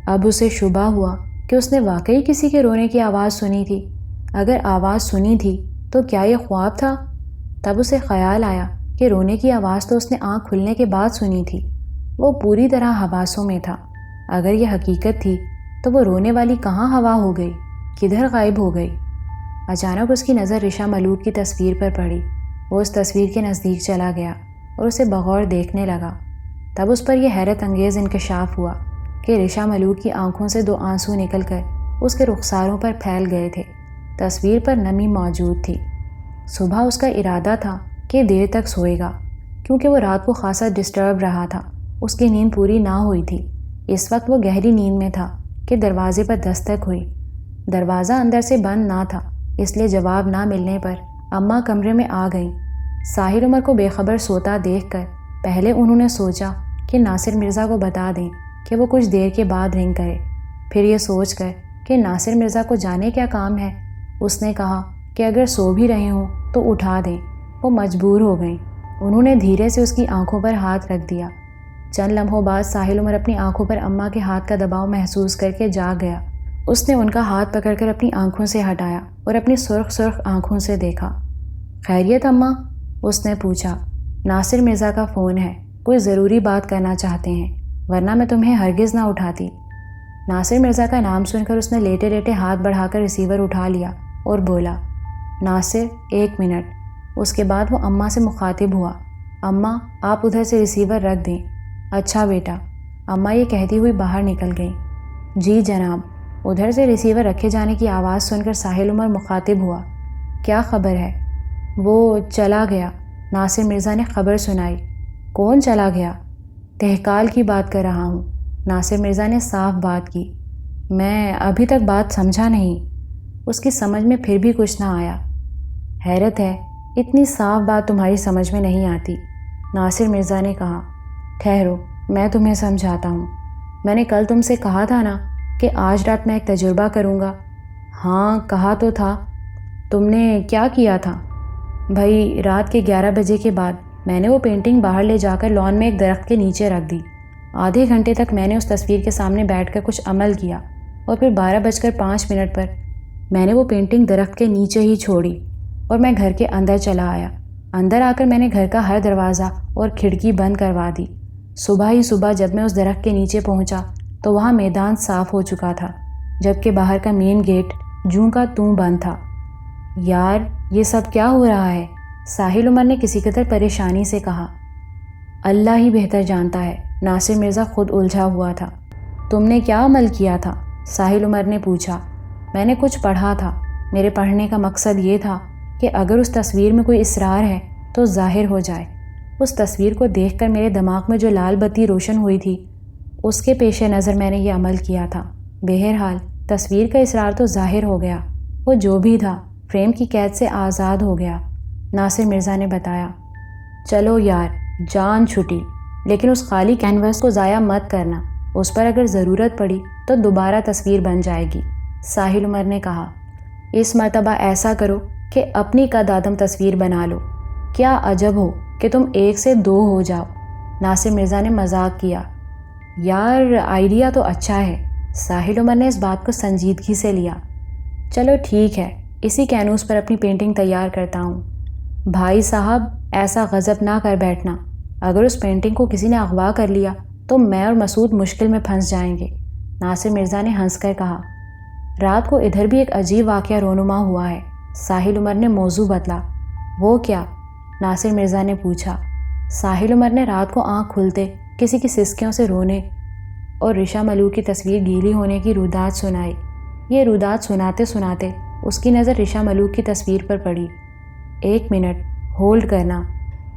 اب اسے شبہ ہوا کہ اس نے واقعی کسی کے رونے کی آواز سنی تھی۔ اگر آواز سنی تھی تو کیا یہ خواب تھا؟ تب اسے خیال آیا کہ رونے کی آواز تو اس نے آنکھ کھلنے کے بعد سنی تھی۔ وہ پوری طرح حواسوں میں تھا۔ اگر یہ حقیقت تھی تو وہ رونے والی کہاں ہوا ہو گئی؟ کدھر غائب ہو گئی؟ اچانک اس کی نظر رشا ملوک کی تصویر پر پڑی۔ وہ اس تصویر کے نزدیک چلا گیا اور اسے بغور دیکھنے لگا۔ تب اس پر یہ حیرت انگیز انکشاف ہوا کہ رشا ملوک کی آنکھوں سے 2 آنسو نکل کر اس کے رخساروں پر پھیل گئے تھے۔ تصویر پر نمی موجود تھی۔ صبح اس کا ارادہ تھا کہ دیر تک سوئے گا، کیونکہ وہ رات کو خاصا ڈسٹرب رہا تھا۔ اس کی نیند پوری نہ ہوئی تھی۔ اس وقت وہ گہری نیند میں تھا کہ دروازے پر دستک ہوئی۔ دروازہ اندر سے بند نہ تھا، اس لیے جواب نہ ملنے پر اماں کمرے میں آ گئیں۔ ساحل عمر کو بے خبر سوتا دیکھ کر پہلے انہوں نے سوچا کہ ناصر مرزا کو بتا دیں کہ وہ کچھ دیر کے بعد رنگ کرے۔ پھر یہ سوچ کر کہ ناصر مرزا کو جانے کیا کام ہے، اس نے کہا کہ اگر سو بھی رہے ہوں تو اٹھا دیں۔ وہ مجبور ہو گئیں۔ انہوں نے دھیرے سے اس کی آنکھوں پر ہاتھ رکھ دیا۔ چند لمحوں بعد ساحل عمر اپنی آنکھوں پر اماں کے ہاتھ کا دباؤ محسوس کر کے جاگ گیا۔ اس نے ان کا ہاتھ پکڑ کر اپنی آنکھوں سے ہٹایا اور اپنی سرخ آنکھوں سے دیکھا۔ خیریت اماں؟ اس نے پوچھا۔ ناصر مرزا کا فون ہے، کوئی ضروری بات کرنا چاہتے ہیں، ورنہ میں تمہیں ہرگز نہ اٹھاتی۔ ناصر مرزا کا نام سن کر اس نے لیٹے لیٹے ہاتھ بڑھا کر ریسیور اٹھا لیا اور بولا، ناصر 1 منٹ۔ اس کے بعد وہ اماں سے مخاطب ہوا، اماں آپ ادھر سے ریسیور رکھ دیں۔ اچھا بیٹا، اماں یہ کہتی ہوئی باہر نکل گئیں۔ جی جناب۔ ادھر سے ریسیور رکھے جانے کی آواز سن کر ساحل عمر مخاطب ہوا، کیا خبر ہے؟ وہ چلا گیا، ناصر مرزا نے خبر سنائی۔ کون چلا گیا؟ تہکال کی بات کر رہا ہوں، ناصر مرزا نے صاف بات کی۔ میں ابھی تک بات سمجھا نہیں۔ اس کی سمجھ میں پھر بھی کچھ نہ آیا۔ حیرت ہے، اتنی صاف بات تمہاری سمجھ میں نہیں آتی، ناصر مرزا نے کہا۔ ٹھہرو، میں تمہیں سمجھاتا ہوں۔ میں نے کل تم سے کہا تھا نا کہ آج رات میں ایک تجربہ کروں گا۔ ہاں کہا تو تھا۔ تم نے کیا کیا تھا؟ بھائی رات کے 11 بجے کے بعد میں نے وہ پینٹنگ باہر لے جا کر لان میں ایک درخت کے نیچے رکھ دی۔ آدھے گھنٹے تک میں نے اس تصویر کے سامنے بیٹھ کر کچھ عمل کیا اور پھر 12:05 پر میں نے وہ پینٹنگ درخت کے نیچے ہی چھوڑی اور میں گھر کے اندر چلا آیا۔ اندر آ کر میں نے گھر کا ہر دروازہ اور کھڑکی بند کروا دی۔ صبح ہی صبح جب میں اس درخت کے نیچے پہنچا تو وہاں میدان صاف ہو چکا تھا، جبکہ باہر کا مین گیٹ جوں کا توں بند تھا۔ یار یہ سب کیا ہو رہا ہے؟ ساحل عمر نے کسی قدر پریشانی سے کہا۔ اللہ ہی بہتر جانتا ہے، ناصر مرزا خود الجھا ہوا تھا۔ تم نے کیا عمل کیا تھا؟ ساحل عمر نے پوچھا۔ میں نے کچھ پڑھا تھا۔ میرے پڑھنے کا مقصد یہ تھا کہ اگر اس تصویر میں کوئی اسرار ہے تو ظاہر ہو جائے۔ اس تصویر کو دیکھ کر میرے دماغ میں جو لال بتی روشن ہوئی تھی اس کے پیش نظر میں نے یہ عمل کیا تھا۔ بہرحال تصویر کا اسرار تو ظاہر ہو گیا، وہ جو بھی تھا فریم کی قید سے آزاد ہو گیا، ناصر مرزا نے بتایا۔ چلو یار جان چھٹی، لیکن اس خالی کینوس کو ضائع مت کرنا، اس پر اگر ضرورت پڑی تو دوبارہ تصویر بن جائے گی، ساحل عمر نے کہا۔ اس مرتبہ ایسا کرو کہ اپنی قد آدم تصویر بنا لو، کیا عجب ہو کہ تم 1 سے 2 ہو جاؤ، ناصر مرزا نے مذاق کیا۔ یار آئیڈیا تو اچھا ہے، ساحل عمر نے اس بات کو سنجیدگی سے لیا۔ چلو ٹھیک ہے، اسی کینوس پر اپنی پینٹنگ تیار کرتا ہوں۔ بھائی صاحب ایسا غضب نہ کر بیٹھنا، اگر اس پینٹنگ کو کسی نے اغوا کر لیا تو میں اور مسعود مشکل میں پھنس جائیں گے، ناصر مرزا نے ہنس کر کہا۔ رات کو ادھر بھی ایک عجیب واقعہ رونما ہوا ہے، ساحل عمر نے موضوع بدلا۔ وہ کیا؟ ناصر مرزا نے پوچھا۔ ساحل عمر نے رات کو آنکھ کھلتے کسی کی سسکیوں سے رونے اور رشا ملوک کی تصویر گیلی ہونے کی رودات سنائی۔ یہ رودات سناتے سناتے اس کی نظر رشا ملوک کی تصویر پر پڑی۔ 1 منٹ ہولڈ کرنا،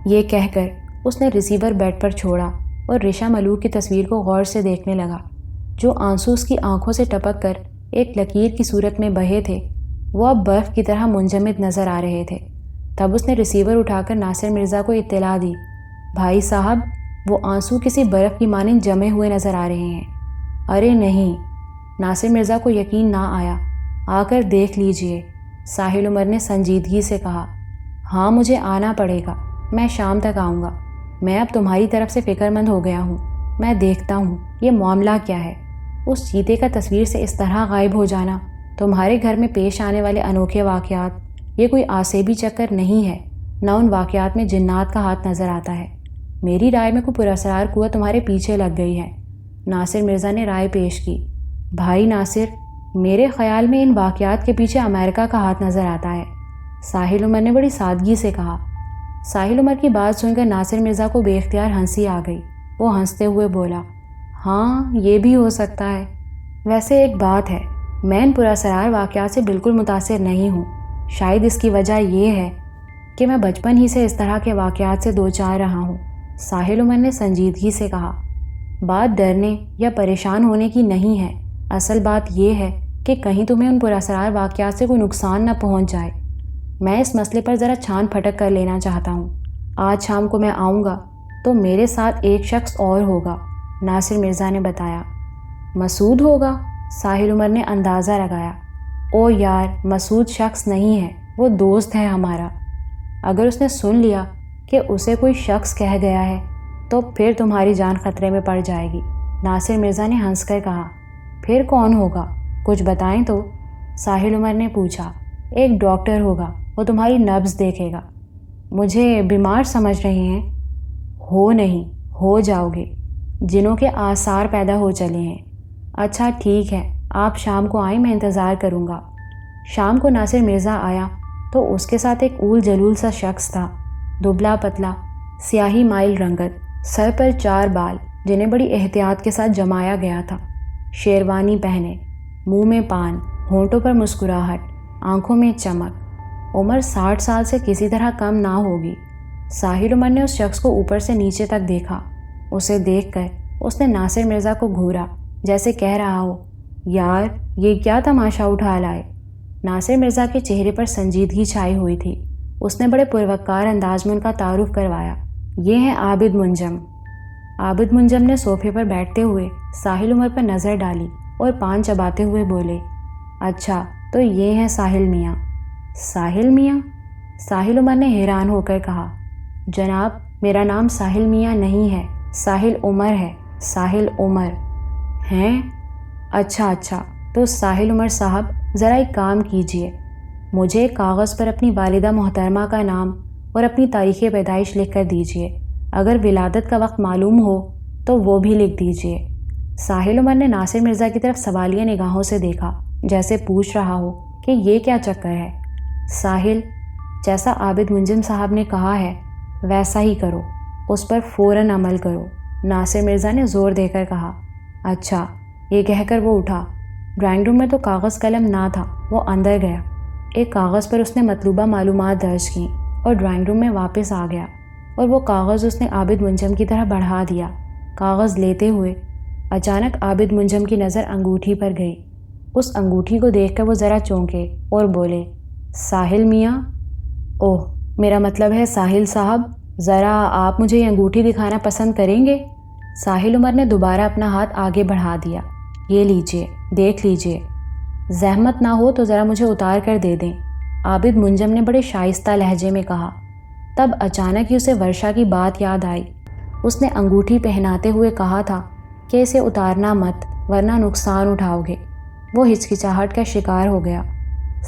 یہ کہہ کر اس نے ریسیور بیڈ پر چھوڑا اور رشا ملوک کی تصویر کو غور سے دیکھنے لگا۔ جو آنسو اس کی آنکھوں سے ٹپک کر ایک لکیر کی صورت میں بہے تھے وہ اب برف کی طرح منجمد نظر آ رہے تھے۔ تب اس نے ریسیور اٹھا کر ناصر مرزا کو اطلاع دی، بھائی صاحب وہ آنسو کسی برف کی مانند جمے ہوئے نظر آ رہے ہیں۔ ارے نہیں، ناصر مرزا کو یقین نہ آیا۔ آ کر دیکھ لیجئے، ساحل عمر نے سنجیدگی سے کہا۔ ہاں مجھے آنا پڑے گا، میں شام تک آؤں گا۔ میں اب تمہاری طرف سے فکر مند ہو گیا ہوں، میں دیکھتا ہوں یہ معاملہ کیا ہے۔ اس چیتے کا تصویر سے اس طرح غائب ہو جانا، تمہارے گھر میں پیش آنے والے انوکھے واقعات، یہ کوئی آسیبی چکر نہیں ہے، نہ ان واقعات میں جنات کا ہاتھ نظر آتا ہے۔ میری رائے میں کوئی پراسرار قوت تمہارے پیچھے لگ گئی ہے۔ ناصر مرزا نے رائے پیش کی۔ بھائی ناصر، میرے خیال میں ان واقعات کے پیچھے امریکہ کا ہاتھ نظر آتا ہے، ساحل عمر نے بڑی سادگی سے کہا۔ ساحل عمر کی بات سن کر ناصر مرزا کو بے اختیار ہنسی آ گئی۔ وہ ہنستے ہوئے بولا، ہاں یہ بھی ہو سکتا ہے۔ ویسے ایک بات ہے، میں ان پراسرار واقعات سے بالکل متاثر نہیں ہوں۔ شاید اس کی وجہ یہ ہے کہ میں بچپن ہی سے اس طرح کے واقعات سے دوچار رہا ہوں۔ ساحل عمر نے سنجیدگی سے کہا، بات ڈرنے یا پریشان ہونے کی نہیں ہے، اصل بات یہ ہے کہ کہیں تمہیں ان پراسرار واقعات سے کوئی نقصان نہ پہنچ جائے۔ میں اس مسئلے پر ذرا چھان پھٹک کر لینا چاہتا ہوں۔ آج شام کو میں آؤں گا تو میرے ساتھ ایک شخص اور ہوگا، ناصر مرزا نے بتایا۔ مسعود ہوگا؟ ساحل عمر نے اندازہ لگایا۔ او یار، مسعود شخص نہیں ہے، وہ دوست ہے ہمارا۔ اگر اس نے سن لیا کہ اسے کوئی شخص کہہ گیا ہے تو پھر تمہاری جان خطرے میں پڑ جائے گی، ناصر مرزا نے ہنس کر کہا۔ پھر کون ہوگا؟ کچھ بتائیں تو، ساحل عمر نے پوچھا۔ ایک ڈاکٹر ہوگا، وہ تمہاری نبض دیکھے گا۔ مجھے بیمار سمجھ رہے ہیں؟ ہو نہیں، ہو جاؤ گے، جنوں کے آثار پیدا ہو چلے ہیں۔ اچھا ٹھیک ہے، آپ شام کو آئیں، میں انتظار کروں گا۔ شام کو ناصر مرزا آیا تو اس کے ساتھ ایک اول جلول سا شخص تھا، دبلا پتلا، سیاہی مائل رنگت، سر پر 4 بال جنہیں بڑی احتیاط کے ساتھ جمایا گیا تھا، شیروانی پہنے، منہ میں پان، ہونٹوں پر مسکراہٹ، آنکھوں میں چمک۔ عمر 60 سال سے کسی طرح کم نہ ہوگی۔ ساحل عمر نے اس شخص کو اوپر سے نیچے تک دیکھا۔ اسے دیکھ کر اس نے ناصر مرزا کو گھورا، جیسے کہہ رہا ہو، یار یہ کیا تماشا اٹھا لائے۔ ناصر مرزا کے چہرے پر سنجیدگی چھائی ہوئی تھی۔ اس نے بڑے پروقار انداز میں ان کا تعارف کروایا۔ یہ ہیں عابد منجم۔ عابد منجم نے صوفے پر بیٹھتے ہوئے ساحل عمر پر نظر ڈالی اور پان چباتے ہوئے بولے، اچھا تو یہ ہیں ساحل میاں۔ ساحل میاں؟ ساحل عمر نے حیران ہو کر کہا، جناب میرا نام ساحل میاں نہیں ہے، ساحل عمر ہے، ساحل عمر۔ ہیں؟ اچھا، تو ساحل عمر صاحب ذرا ایک کام کیجئے، مجھے کاغذ پر اپنی والدہ محترمہ کا نام اور اپنی تاریخ پیدائش لکھ کر دیجئے۔ اگر ولادت کا وقت معلوم ہو تو وہ بھی لکھ دیجئے۔ ساحل عمر نے ناصر مرزا کی طرف سوالیہ نگاہوں سے دیکھا، جیسے پوچھ رہا ہو کہ یہ کیا چکر ہے۔ ساحل، جیسا عابد منجم صاحب نے کہا ہے ویسا ہی کرو، اس پر فوراً عمل کرو، ناصر مرزا نے زور دے کر کہا۔ اچھا، یہ کہہ کر وہ اٹھا۔ ڈرائنگ روم میں تو کاغذ قلم نہ تھا۔ وہ اندر گیا، ایک کاغذ پر اس نے مطلوبہ معلومات درج کیں اور ڈرائنگ روم میں واپس آ گیا، اور وہ کاغذ اس نے عابد منجم کی طرح بڑھا دیا۔ کاغذ لیتے ہوئے اچانک عابد منجم کی نظر انگوٹھی پر گئی۔ اس انگوٹھی کو دیکھ کر وہ ذرا چونکے اور بولے، ساحل میاں؟ اوہ، میرا مطلب ہے ساحل صاحب، ذرا آپ مجھے یہ انگوٹھی دکھانا پسند کریں گے؟ ساحل عمر نے دوبارہ اپنا ہاتھ آگے بڑھا دیا۔ یہ لیجئے، دیکھ لیجئے، زحمت نہ ہو تو ذرا مجھے اتار کر دے دیں، عابد منجم نے بڑے شائستہ لہجے میں کہا۔ تب اچانک ہی اسے ورشا کی بات یاد آئی۔ اس نے انگوٹھی پہناتے ہوئے کہا تھا کہ اسے اتارنا مت ورنہ نقصان اٹھاؤ گے۔ وہ ہچکچاہٹ کا شکار ہو گیا۔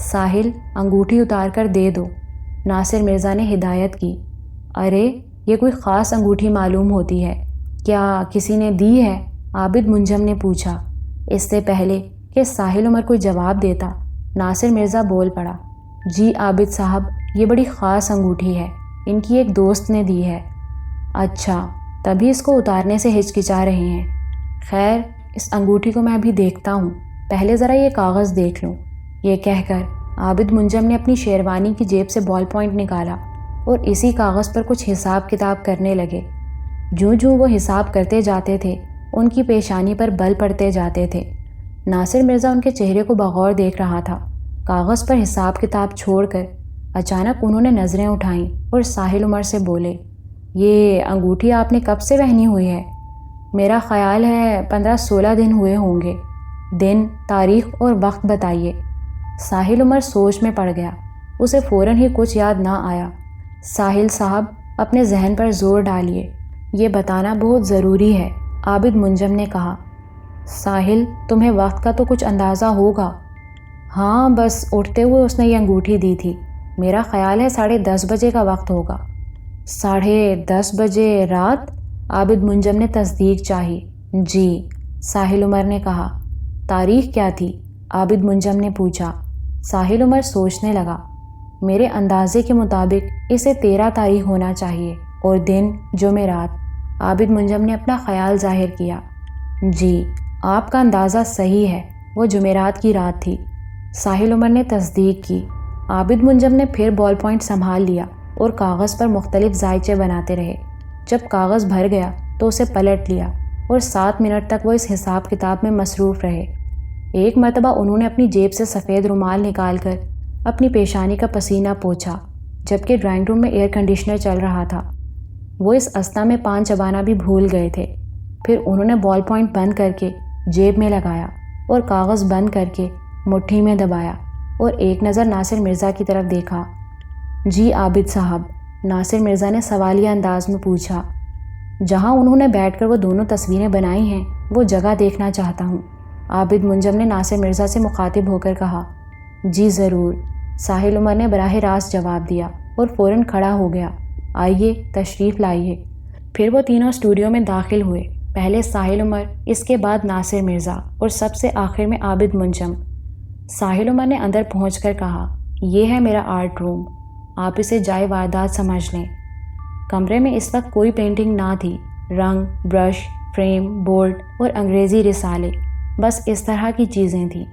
ساحل، انگوٹھی اتار کر دے دو، ناصر مرزا نے ہدایت کی۔ ارے یہ کوئی خاص انگوٹھی معلوم ہوتی ہے، کیا کسی نے دی ہے؟ عابد منجم نے پوچھا۔ اس سے پہلے کہ ساحل عمر کوئی جواب دیتا، ناصر مرزا بول پڑا، جی عابد صاحب، یہ بڑی خاص انگوٹھی ہے، ان کی ایک دوست نے دی ہے۔ اچھا، تبھی اس کو اتارنے سے ہچکچا رہے ہیں۔ خیر، اس انگوٹھی کو میں ابھی دیکھتا ہوں، پہلے ذرا یہ کاغذ دیکھ لوں۔ یہ کہہ کر عابد منجم نے اپنی شیروانی کی جیب سے بال پوائنٹ نکالا اور اسی کاغذ پر کچھ حساب کتاب کرنے لگے۔ جوں وہ حساب کرتے جاتے تھے، ان کی پیشانی پر بل پڑتے جاتے تھے۔ ناصر مرزا ان کے چہرے کو بغور دیکھ رہا تھا۔ کاغذ پر حساب کتاب چھوڑ کر اچانک انہوں نے نظریں اٹھائیں اور ساحل عمر سے بولے، یہ انگوٹھی آپ نے کب سے پہنی ہوئی ہے؟ میرا خیال ہے 15-16 دن ہوئے ہوں گے۔ دن، تاریخ اور وقت بتائیے۔ ساحل عمر سوچ میں پڑ گیا، اسے فوراً ہی کچھ یاد نہ آیا۔ ساحل صاحب، اپنے ذہن پر زور ڈالیے، یہ بتانا بہت ضروری ہے، عابد منجم نے کہا۔ ساحل تمہیں وقت کا تو کچھ اندازہ ہوگا؟ ہاں بس اٹھتے ہوئے اس نے یہ انگوٹھی دی تھی، میرا خیال ہے 10:30 بجے کا وقت ہوگا۔ 10:30 بجے رات؟ عابد منجم نے تصدیق چاہی۔ جی، ساحل عمر نے کہا۔ تاریخ کیا تھی؟ عابد منجم نے پوچھا۔ ساحل عمر سوچنے لگا۔ میرے اندازے کے مطابق اسے 13 تاریخ ہونا چاہیے اور دن جمعرات۔ عابد منجم نے اپنا خیال ظاہر کیا۔ جی، آپ کا اندازہ صحیح ہے، وہ جمعرات کی رات تھی۔ ساحل عمر نے تصدیق کی۔ عابد منجم نے پھر بال پوائنٹ سنبھال لیا اور کاغذ پر مختلف ذائچے بناتے رہے۔ جب کاغذ بھر گیا تو اسے پلٹ لیا اور 7 منٹ تک وہ اس حساب کتاب میں مصروف رہے۔ ایک مرتبہ انہوں نے اپنی جیب سے سفید رومال نکال کر اپنی پیشانی کا پسینہ پوچھا، جبکہ ڈرائنگ روم میں ایئر کنڈیشنر چل رہا تھا۔ وہ اس اثنا میں پان چبانا بھی بھول گئے تھے۔ پھر انہوں نے بال پوائنٹ بند کر کے جیب میں لگایا اور کاغذ بند کر کے مٹھی میں دبایا اور ایک نظر ناصر مرزا کی طرف دیکھا۔ جی عابد صاحب، ناصر مرزا نے سوالیہ انداز میں پوچھا۔ جہاں انہوں نے بیٹھ کر وہ دونوں تصویریں بنائی ہیں وہ جگہ دیکھنا چاہتا ہوں، عابد منجم نے ناصر مرزا سے مخاطب ہو کر کہا۔ جی ضرور، ساحل عمر نے براہ راست جواب دیا اور فوراً کھڑا ہو گیا۔ آئیے تشریف لائیے۔ پھر وہ تینوں اسٹوڈیو میں داخل ہوئے، پہلے ساحل عمر، اس کے بعد ناصر مرزا اور سب سے آخر میں عابد منجم۔ ساحل عمر نے اندر پہنچ کر کہا، یہ ہے میرا آرٹ روم، آپ اسے جائے واردات سمجھ لیں۔ کمرے میں اس وقت کوئی پینٹنگ نہ تھی، رنگ، برش، فریم، بورڈ اور انگریزی رسالے، بس اس طرح کی چیزیں تھیں۔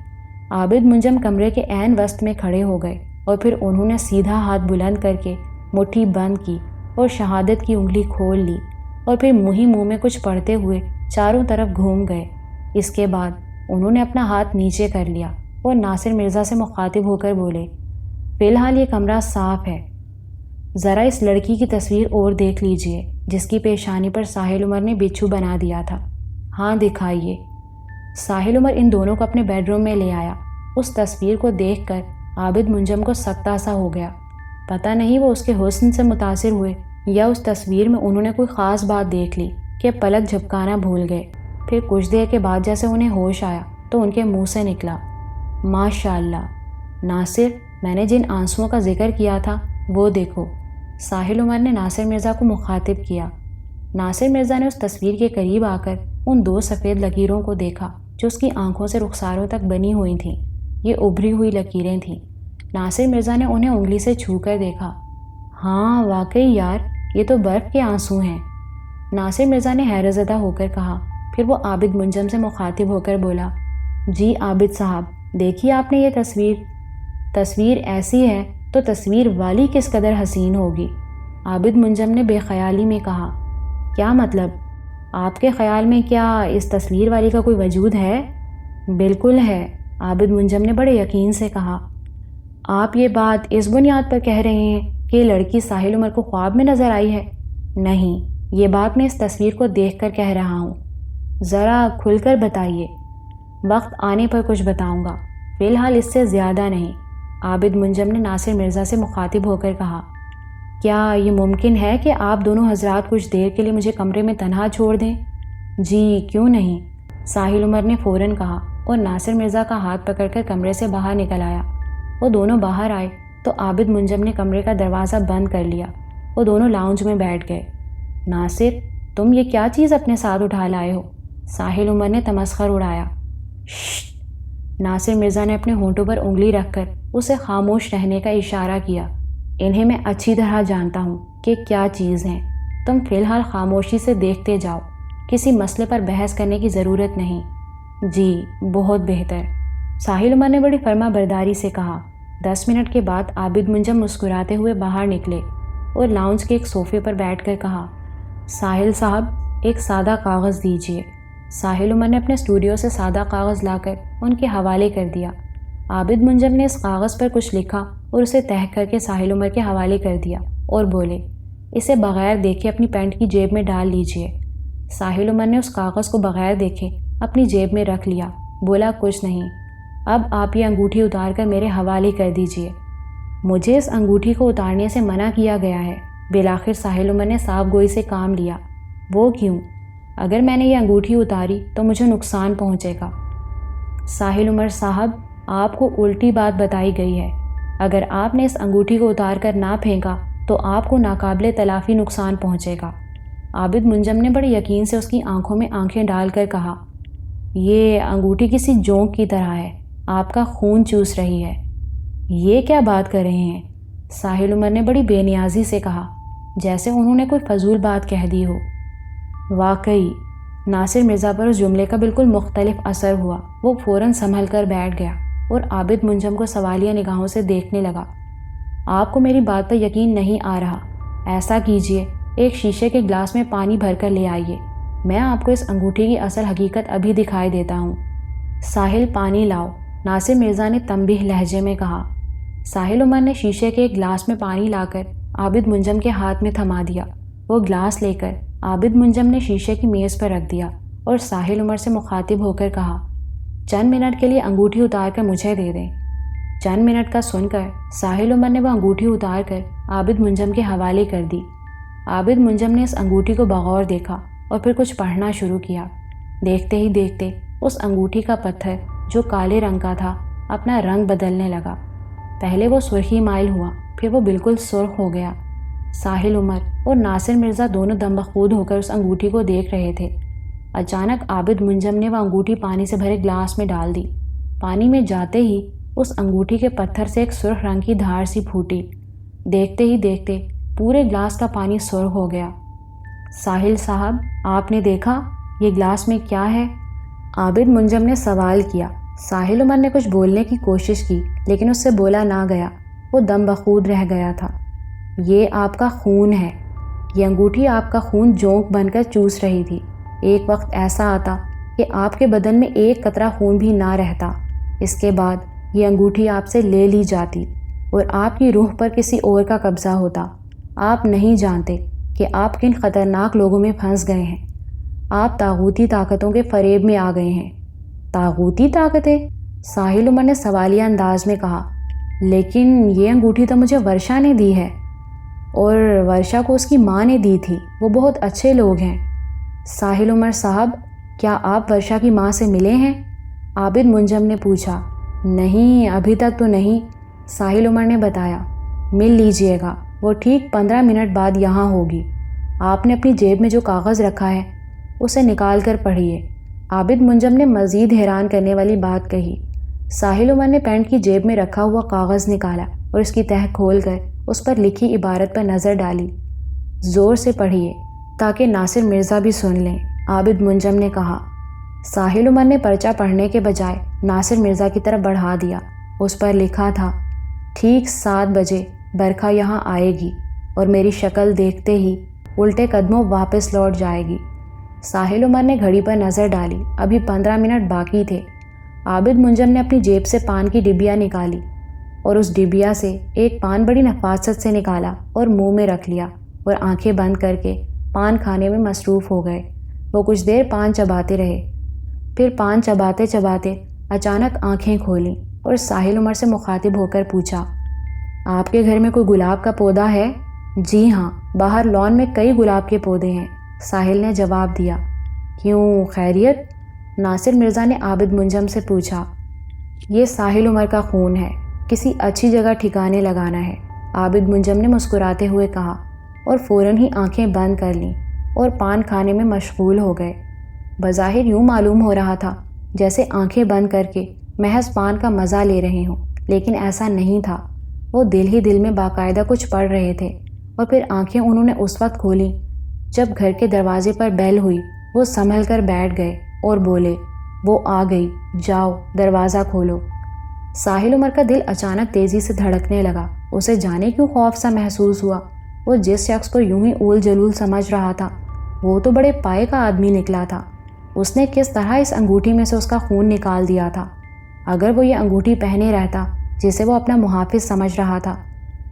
عابد منجم کمرے کے عین وسط میں کھڑے ہو گئے اور پھر انہوں نے سیدھا ہاتھ بلند کر کے مٹھی بند کی اور شہادت کی انگلی کھول لی اور پھر منہ میں کچھ پڑھتے ہوئے چاروں طرف گھوم گئے۔ اس کے بعد انہوں نے اپنا ہاتھ نیچے کر لیا اور ناصر مرزا سے مخاطب ہو کر بولے، فی الحال یہ کمرہ صاف ہے، ذرا اس لڑکی کی تصویر اور دیکھ لیجئے جس کی پیشانی پر ساحل عمر نے بچھو بنا دیا تھا۔ ہاں دکھائیے۔ ساحل عمر ان دونوں کو اپنے بیڈ روم میں لے آیا۔ اس تصویر کو دیکھ کر عابد منجم کو سکتہ سا ہو گیا۔ پتہ نہیں وہ اس کے حسن سے متاثر ہوئے یا اس تصویر میں انہوں نے کوئی خاص بات دیکھ لی کہ پلک جھپکانا بھول گئے۔ پھر کچھ دیر کے بعد جیسے انہیں ہوش آیا تو ان کے منہ سے نکلا، ماشاء اللہ ناصر، میں نے جن آنسوؤں کا ذکر کیا تھا وہ دیکھو۔ ساحل عمر نے ناصر مرزا کو مخاطب کیا۔ ناصر مرزا نے اس تصویر کے قریب آ کر ان 2 سفید لکیروں کو دیکھا جو اس کی آنکھوں سے رخساروں تک بنی ہوئی تھیں۔ یہ ابھری ہوئی لکیریں تھیں۔ ناصر مرزا نے انہیں انگلی سے چھو کر دیکھا۔ ہاں واقعی یار، یہ تو برف کے آنسو ہیں، ناصر مرزا نے حیرت زدہ ہو کر کہا۔ پھر وہ عابد منجم سے مخاطب ہو کر بولا، جی عابد صاحب، دیکھیے آپ نے یہ تصویر ایسی ہے تو تصویر والی کس قدر حسین ہوگی۔ عابد منجم نے بے خیالی میں کہا، کیا مطلب؟ آپ کے خیال میں کیا اس تصویر والی کا کوئی وجود ہے؟ بالکل ہے، عابد منجم نے بڑے یقین سے کہا۔ آپ یہ بات اس بنیاد پر کہہ رہے ہیں کہ لڑکی ساحل عمر کو خواب میں نظر آئی ہے؟ نہیں، یہ بات میں اس تصویر کو دیکھ کر کہہ رہا ہوں۔ ذرا کھل کر بتائیے۔ وقت آنے پر کچھ بتاؤں گا، فی الحال اس سے زیادہ نہیں، عابد منجم نے ناصر مرزا سے مخاطب ہو کر کہا۔ کیا یہ ممکن ہے کہ آپ دونوں حضرات کچھ دیر کے لیے مجھے کمرے میں تنہا چھوڑ دیں؟ جی کیوں نہیں، ساحل عمر نے فوراً کہا اور ناصر مرزا کا ہاتھ پکڑ کر کمرے سے باہر نکل آیا۔ وہ دونوں باہر آئے تو عابد منجم نے کمرے کا دروازہ بند کر لیا۔ وہ دونوں لاؤنج میں بیٹھ گئے۔ ناصر، تم یہ کیا چیز اپنے ساتھ اٹھا لائے ہو؟ ساحل عمر نے تمسخر اڑایا۔ ششش، ناصر مرزا نے اپنے ہونٹوں پر انگلی رکھ کر اسے خاموش رہنے کا اشارہ کیا۔ انہیں میں اچھی طرح جانتا ہوں کہ کیا چیز ہیں، تم فی الحال خاموشی سے دیکھتے جاؤ، کسی مسئلے پر بحث کرنے کی ضرورت نہیں۔ جی بہت بہتر، ساحل عمر نے بڑی فرما برداری سے کہا۔ 10 منٹ کے بعد عابد منجم مسکراتے ہوئے باہر نکلے اور لاؤنج کے ایک صوفے پر بیٹھ کر کہا، ساحل صاحب ایک سادہ کاغذ دیجیے۔ ساحل عمر نے اپنے اسٹوڈیو سے سادہ کاغذ لا کر ان کے حوالے کر دیا۔ عابد منجم نے اس کاغذ پر کچھ لکھا اور اسے تہہ کر کے ساحل عمر کے حوالے کر دیا اور بولے، اسے بغیر دیکھے اپنی پینٹ کی جیب میں ڈال لیجیے۔ ساحل عمر نے اس کاغذ کو بغیر دیکھے اپنی جیب میں رکھ لیا، بولا کچھ نہیں، اب آپ یہ انگوٹھی اتار کر میرے حوالے کر دیجیے۔ مجھے اس انگوٹھی کو اتارنے سے منع کیا گیا ہے۔ بالآخر ساحل عمر نے صاف گوئی سے کام لیا۔ وہ کیوں؟ اگر میں نے یہ انگوٹھی اتاری تو مجھے نقصان پہنچے گا۔ ساحل عمر صاحب، آپ کو الٹی بات بتائی گئی ہے۔ اگر آپ نے اس انگوٹھی کو اتار کر نہ پھینکا تو آپ کو ناقابل تلافی نقصان پہنچے گا۔ عابد منجم نے بڑے یقین سے اس کی آنکھوں میں آنکھیں ڈال کر کہا، یہ انگوٹھی کسی جونک کی طرح ہے، آپ کا خون چوس رہی ہے۔ یہ کیا بات کر رہے ہیں؟ ساحل عمر نے بڑی بے نیازی سے کہا، جیسے انہوں نے کوئی فضول بات کہہ دی ہو۔ واقعی ناصر مرزا پر اس جملے کا بالکل مختلف اثر ہوا۔ وہ فوراً سنبھل کر بیٹھ گیا اور عابد منجم کو سوالیہ نگاہوں سے دیکھنے لگا۔ آپ کو میری بات پر یقین نہیں آ رہا؟ ایسا کیجئے، ایک شیشے کے گلاس میں پانی بھر کر لے آئیے، میں آپ کو اس انگوٹھی کی اصل حقیقت ابھی دکھائی دیتا ہوں۔ ساحل، پانی لاؤ، ناصر مرزا نے تنبیہ لہجے میں کہا۔ ساحل عمر نے شیشے کے ایک گلاس میں پانی لا کر عابد منجم کے ہاتھ میں تھما دیا۔ وہ گلاس لے کر عابد منجم نے شیشے کی میز پر رکھ دیا اور ساحل عمر سے مخاطب ہو کر کہا، چند منٹ کے لیے انگوٹھی اتار کر مجھے دے دیں۔ چند منٹ کا سن کر ساحل عمر نے وہ انگوٹھی اتار کر عابد منجم کے حوالے کر دی۔ عابد منجم نے اس انگوٹھی کو بغور دیکھا اور پھر کچھ پڑھنا شروع کیا۔ دیکھتے ہی دیکھتے اس انگوٹھی کا پتھر جو کالے رنگ کا تھا اپنا رنگ بدلنے لگا۔ پہلے وہ سرخی مائل ہوا، پھر وہ بالکل سرخ ہو گیا۔ ساحل عمر اور ناصر مرزا دونوں دم بخود ہو کر اس انگوٹھی کو دیکھ رہے تھے۔ اچانک عابد منجم نے وہ انگوٹھی پانی سے بھرے گلاس میں ڈال دی۔ پانی میں جاتے ہی اس انگوٹھی کے پتھر سے ایک سرخ رنگ کی دھار سی پھوٹی۔ دیکھتے ہی دیکھتے پورے گلاس کا پانی سرخ ہو گیا۔ ساحل صاحب، آپ نے دیکھا یہ گلاس میں کیا ہے؟ عابد منجم نے سوال کیا۔ ساحل عمر نے کچھ بولنے کی کوشش کی لیکن اس سے بولا نہ گیا، وہ دم بخود رہ گیا تھا۔ یہ آپ کا خون ہے۔ یہ انگوٹھی آپ کا خون جونک بن کر چوس رہی تھی۔ ایک وقت ایسا آتا کہ آپ کے بدن میں ایک قطرہ خون بھی نہ رہتا۔ اس کے بعد یہ انگوٹھی آپ سے لے لی جاتی اور آپ کی روح پر کسی اور کا قبضہ ہوتا۔ آپ نہیں جانتے کہ آپ کن خطرناک لوگوں میں پھنس گئے ہیں۔ آپ طاغوتی طاقتوں کے فریب میں آ گئے ہیں۔ طاغوتی طاقتیں؟ ساحل عمر نے سوالیہ انداز میں کہا، لیکن یہ انگوٹھی تو مجھے ورشا نے دی ہے، اور ورشا کو اس کی ماں نے دی تھی۔ وہ بہت اچھے لوگ ہیں۔ ساحل عمر صاحب، کیا آپ ورشا کی ماں سے ملے ہیں؟ عابد منجم نے پوچھا۔ نہیں، ابھی تک تو نہیں، ساحل عمر نے بتایا۔ مل لیجئے گا، وہ ٹھیک 15 منٹ بعد یہاں ہوگی۔ آپ نے اپنی جیب میں جو کاغذ رکھا ہے اسے نکال کر پڑھیے۔ عابد منجم نے مزید حیران کرنے والی بات کہی۔ ساحل عمر نے پینٹ کی جیب میں رکھا ہوا کاغذ نکالا اور اس کی تہہ کھول کر اس پر لکھی عبارت پر نظر ڈالی۔ زور سے پڑھیے تاکہ ناصر مرزا بھی سن لیں، عابد منجم نے کہا۔ ساحل عمر نے پرچہ پڑھنے کے بجائے ناصر مرزا کی طرف بڑھا دیا۔ اس پر لکھا تھا، ٹھیک 7 بجے برکھا یہاں آئے گی اور میری شکل دیکھتے ہی الٹے قدموں واپس لوٹ جائے گی۔ ساحل عمر نے گھڑی پر نظر ڈالی، ابھی 15 منٹ باقی تھے۔ عابد منجم نے اپنی جیب سے پان کی ڈبیا نکالی اور اس ڈبیا سے ایک پان بڑی نفاست سے نکالا اور منہ میں رکھ لیا اور آنکھیں بند کر کے پان کھانے میں مصروف ہو گئے۔ وہ کچھ دیر پان چباتے رہے، پھر پان چباتے چباتے اچانک آنکھیں کھولیں اور ساحل عمر سے مخاطب ہو کر پوچھا، آپ کے گھر میں کوئی گلاب کا پودا ہے؟ جی ہاں، باہر لان میں کئی گلاب کے پودے ہیں، ساحل نے جواب دیا۔ کیوں، خیریت؟ ناصر مرزا نے عابد منجم سے پوچھا۔ یہ ساحل عمر کا خون ہے، کسی اچھی جگہ ٹھکانے لگانا ہے، عابد منجم نے مسکراتے ہوئے کہا، اور فوراً ہی آنکھیں بند کر لیں اور پان کھانے میں مشغول ہو گئے۔ بظاہر یوں معلوم ہو رہا تھا جیسے آنکھیں بند کر کے محض پان کا مزہ لے رہے ہوں، لیکن ایسا نہیں تھا۔ وہ دل ہی دل میں باقاعدہ کچھ پڑھ رہے تھے، اور پھر آنکھیں انہوں نے اس وقت کھولیں جب گھر کے دروازے پر بیل ہوئی۔ وہ سنبھل کر بیٹھ گئے اور بولے، وہ آ گئی، جاؤ دروازہ کھولو۔ ساحل عمر کا دل اچانک تیزی سے دھڑکنے لگا۔ اسے جانے کیوں خوف سا محسوس ہوا۔ وہ جس شخص کو یوں ہی اول جلول سمجھ رہا تھا وہ تو بڑے پائے کا آدمی نکلا تھا۔ اس نے کس طرح اس انگوٹھی میں سے اس کا خون نکال دیا تھا؟ اگر وہ یہ انگوٹھی پہنے رہتا جسے وہ اپنا محافظ سمجھ رہا تھا